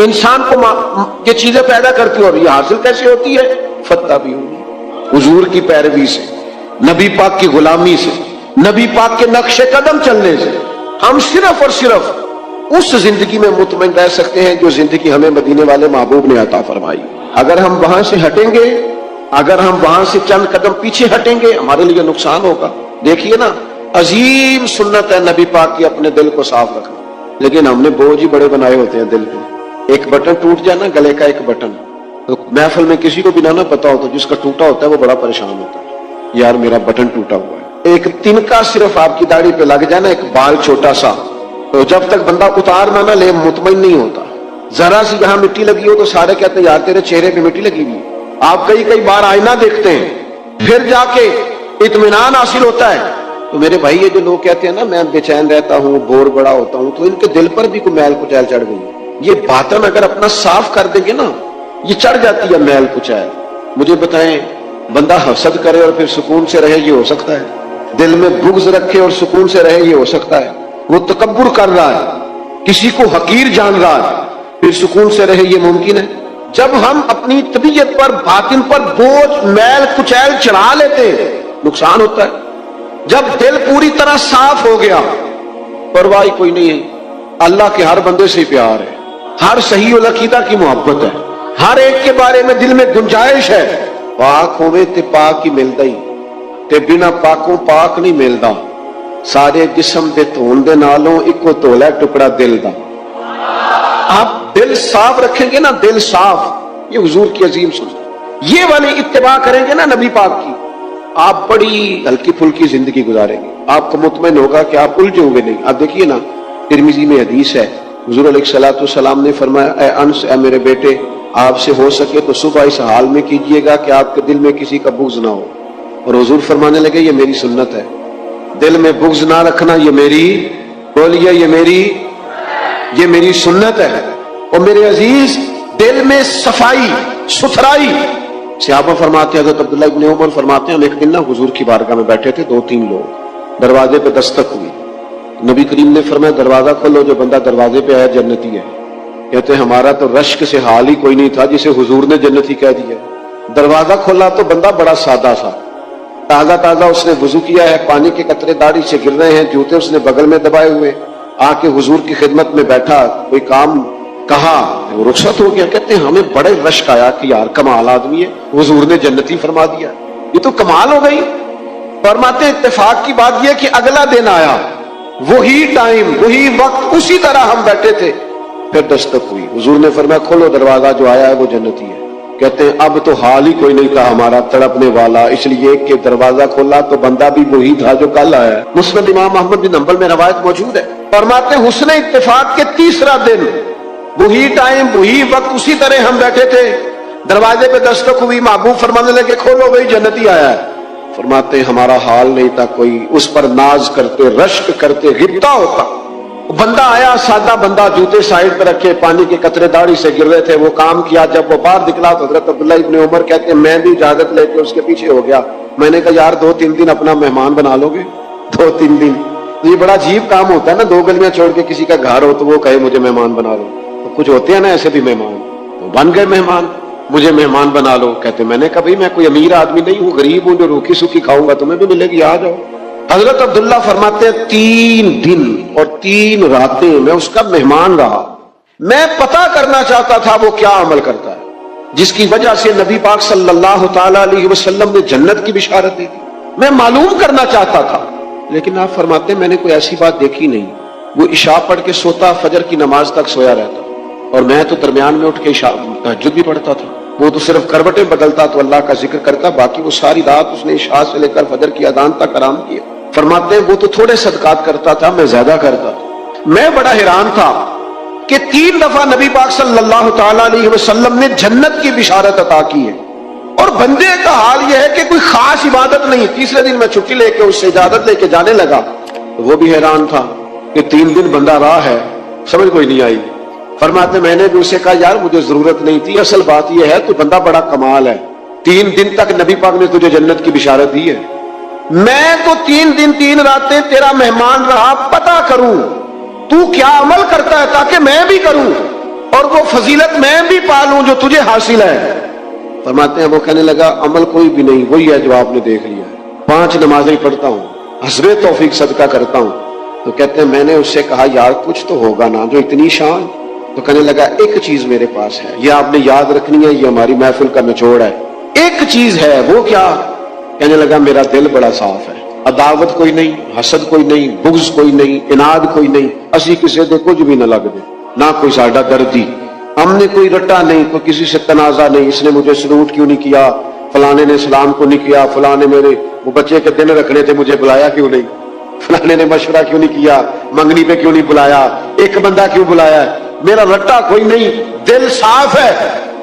انسان کو یہ چیزیں پیدا کرتی. اور یہ حاصل کیسے ہوتی ہے؟ فتح بھی ہوگی حضور کی پیروی سے، نبی پاک کی غلامی سے، نبی پاک کے نقش قدم چلنے سے. ہم صرف اور صرف اس زندگی میں مطمئن رہ سکتے ہیں جو زندگی ہمیں مدینے والے محبوب نے عطا فرمائی. اگر ہم وہاں سے ہٹیں گے، اگر ہم وہاں سے چند قدم پیچھے ہٹیں گے، ہمارے لیے نقصان ہوگا. دیکھیے نا، عظیم سنت ہے نبی پاک کی اپنے دل کو صاف رکھنا، لیکن ہم نے بوجھ ہی بڑے بنائے ہوتے ہیں دل پہ. ایک بٹن ٹوٹ جائے نا، گلے کا ایک بٹن، تو محفل میں کسی کو بھی نہ پتا ہو تو جس کا ٹوٹا ہوتا ہے وہ بڑا پریشان ہوتا ہے، یار میرا بٹن ٹوٹا ہوا ہے. ایک تنکا صرف آپ کی داڑھی پہ لگ جائے نا، ایک بال چھوٹا سا، تو جب تک بندہ اتار نہ لے مطمئن نہیں ہوتا. ذرا سی یہاں مٹی لگی ہو تو سارے کہتے ہیں یار تیرے چہرے پہ مٹی لگی ہوئی. آپ کئی بار آئینہ دیکھتے ہیں پھر جا کے اطمینان حاصل ہوتا ہے. تو میرے بھائی یہ جو لوگ کہتے ہیں نا میں بے چین رہتا ہوں، بور بڑا ہوتا ہوں، تو ان کے دل پر بھی کوئی میل کچیل چڑھ گئی. یہ باطن اگر اپنا صاف کر دیں گے نا، یہ چڑھ جاتی ہے میل کچیل. مجھے بتائیں، بندہ حسد کرے اور پھر سکون سے رہے، یہ ہو سکتا ہے؟ دل میں بغض رکھے اور سکون سے رہے، یہ ہو سکتا ہے؟ وہ تکبر کر رہا ہے، کسی کو حقیر جان رہا ہے، پھر سکون سے رہے، یہ ممکن ہے؟ جب ہم اپنی طبیعت پر، باطن پر بوجھ، میل کچیل چڑھا لیتے ہیں، نقصان ہوتا ہے. جب دل پوری طرح صاف ہو گیا، پرواہ کوئی نہیں ہے، اللہ کے ہر بندے سے پیار ہے، ہر صحیح العقیدہ کی محبت ہے، ہر ایک کے بارے میں دل میں گنجائش ہے. پاک ہوئے تے پاک ہی ملتا ہی، تے بنا پاکوں پاک نہیں ملتا. سارے جسم دے دھون دے نالوں ایکو تولا ٹکڑا دل دا. آپ دل صاف رکھیں گے نا، دل صاف، یہ حضور کی عظیم سنت، یہ والی اتباع کریں گے نا نبی پاک کی، آپ بڑی ہلکی پھلکی زندگی گزاریں گے. آپ کو مطمئن ہوگا کہ آپ الجھیں گے نہیں. آپ دیکھیے نا، ترمذی میں حدیث ہے، حضور علیہ الصلوۃ والسلام نے فرمایا، اے انس، اے میرے بیٹے، آپ سے ہو سکے تو صبح اس حال میں کیجئے گا کہ آپ کے دل میں کسی کا بغض نہ ہو. اور حضور فرمانے لگے، یہ میری سنت ہے، دل میں بغض نہ رکھنا، یہ میری، بولیے، یہ میری سنت ہے. اور میرے عزیز، دل میں صفائی، ستھرائی. صحابہ فرماتے ہیں، حضرت عبداللہ ابن عمر فرماتے ہیں، ہم ایک دن نا حضور کی بارگاہ میں بیٹھے تھے، 2-3 لوگ، دروازے پہ دستک ہوئی. نبی کریم نے فرمایا، دروازہ کھولو، جو بندہ دروازے پہ آیا جنتی ہے. کہتے ہیں ہمارا تو رشک سے حال ہی کوئی نہیں تھا جسے حضور نے جنتی کہہ دیا. دروازہ کھولا تو بندہ بڑا سادہ سا، تازہ اس نے وضو کیا ہے، پانی کے قطرے داڑھی سے گر رہے ہیں، جوتے اس نے بغل میں دبائے ہوئے، آ کے حضور کی خدمت میں بیٹھا، کوئی کام کہا، وہ رخصت ہو گیا. کہتے ہیں ہمیں بڑے رشک آیا کہ یار کمال آدمی ہے، حضور نے جنتی فرما دیا، یہ تو کمال ہو گئی. فرماتے اتفاق کی بات یہ کہ اگلا دن آیا، وہی ٹائم، وہی وقت، اسی طرح ہم بیٹھے تھے، پھر دستک ہوئی. حضور نے فرمایا، کھولو دروازہ، جو آیا ہے وہ جنتی ہے. کہتے ہیں اب تو حال ہی کوئی نہیں تھا ہمارا تڑپنے والا، اس لیے کہ دروازہ کھولا تو بندہ بھی وہی تھا جو کل آیا ہے. مسند امام احمد بن حنبل میں روایت موجود ہے. فرماتے ہیں حسن اتفاق کے تیسرا دن، وہی ٹائم، وہی وقت، اسی طرح ہم بیٹھے تھے، دروازے پہ دستک ہوئی، محبوب فرمانے لگے، کھولو، وہی جنتی آیا ہے. فرماتے ہیں ہمارا حال نہیں تھا کوئی، اس پر ناز کرتے، رشک کرتے، غبطہ ہوتا. بندہ آیا، سادہ بندہ، جوتے سائڈ پہ رکھے، پانی کے قطرے داڑھی سے گر رہے تھے، وہ کام کیا. جب وہ باہر نکلا تو حضرت عبداللہ ابن عمر کہتے ہیں میں بھی اجازت لے کے اس کے پیچھے ہو گیا. میں نے کہا یار 2-3 دن اپنا مہمان بنا لو گے؟ 2-3 دن، یہ بڑا عجیب کام ہوتا ہے نا، 2 گلیاں چھوڑ کے کسی کا گھر ہو تو وہ کہے مجھے مہمان بنا لو. تو کچھ ہوتے ہیں نا ایسے بھی مہمان، تو بن گئے مہمان، مجھے مہمان بنا لو. کہتے میں نے کہا بھائی میں کوئی امیر آدمی نہیں ہوں، غریب ہوں، جو روکھی سوکھی کھاؤں گا تمہیں بھی ملے گی، آ جاؤ. حضرت عبداللہ فرماتے ہیں 3 دن اور 3 راتیں میں اس کا مہمان رہا. میں پتہ کرنا چاہتا تھا وہ کیا عمل کرتا ہے جس کی وجہ سے نبی پاک صلی اللہ تعالی علیہ وسلم نے جنت کی بشارت دی تھی. میں معلوم کرنا چاہتا تھا، لیکن آپ فرماتے ہیں میں نے کوئی ایسی بات دیکھی نہیں. وہ عشاء پڑھ کے سوتا، فجر کی نماز تک سویا رہتا، اور میں تو درمیان میں اٹھ کے تہجد بھی پڑھتا تھا. وہ تو صرف کروٹیں بدلتا تو اللہ کا ذکر کرتا، باقی وہ ساری رات اس نے عشاء سے لے کر فجر کی اذان تک آرام کیا. فرماتے ہیں وہ تو تھوڑے صدقات کرتا تھا، میں زیادہ کرتا تھا. میں بڑا حیران تھا کہ 3 دفعہ نبی پاک صلی اللہ تعالی علیہ وسلم نے جنت کی بشارت عطا کی ہے، اور بندے کا حال یہ ہے کہ کوئی خاص عبادت نہیں. تیسرے دن میں چھٹی لے کے اس سے اجازت لے کے جانے لگا تو وہ بھی حیران تھا کہ 3 دن بندہ راہ ہے، سمجھ کوئی نہیں آئی. فرماتے میں نے بھی اسے کہا یار مجھے ضرورت نہیں تھی، اصل بات یہ ہے تو بندہ بڑا کمال ہے، 3 دن تک نبی پاک نے تجھے جنت کی بشارت دی ہے. میں تو 3 دن 3 راتیں تیرا مہمان رہا، پتہ کروں تو کیا عمل کرتا ہے تاکہ میں بھی کروں اور وہ فضیلت میں بھی پالوں جو تجھے حاصل ہے. فرماتے ہیں وہ کہنے لگا عمل کوئی بھی نہیں، وہی ہے جو آپ نے دیکھ لیا ہے. 5 نمازیں پڑھتا ہوں، حسب توفیق صدقہ کرتا ہوں. تو کہتے ہیں میں نے اس سے کہا یار کچھ تو ہوگا نا جو اتنی شان. تو کہنے لگا ایک چیز میرے پاس ہے، یہ آپ نے یاد رکھنی ہے، یہ ہماری محفل کا نچوڑ ہے. ایک چیز ہے، وہ کیا؟ کہنے لگا میرا دل بڑا صاف ہے، عداوت کوئی نہیں، حسد کوئی نہیں، بغض کوئی نہیں، اناد کوئی نہیں، اسی کسی دے کچھ بھی نہ لگ دے، نہ کوئی ساڈا دردی، ہم نے کوئی رٹا نہیں، کوئی کسی سے تنازع نہیں. اس نے مجھے سلوٹ کیوں نہیں کیا، فلانے نے سلام کو نہیں کیا، فلانے میرے وہ بچے کے دن رکھنے تھے مجھے بلایا کیوں نہیں، فلانے نے مشورہ کیوں نہیں کیا، منگنی پہ کیوں نہیں بلایا، ایک بندہ کیوں بلایا. میرا رٹا کوئی نہیں، دل صاف ہے.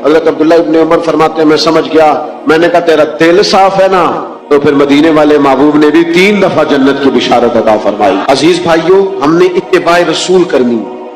حضرت عبداللہ ابن عمر فرماتے ہیں میں سمجھ گیا. میں نے کہا تیرا دل صاف ہے نا، تو پھر مدینے والے محبوب نے بھی 3 دفعہ جنت کی بشارت عطا فرمائی. عزیز بھائیوں، ہم نے اتباع رسول کرنی،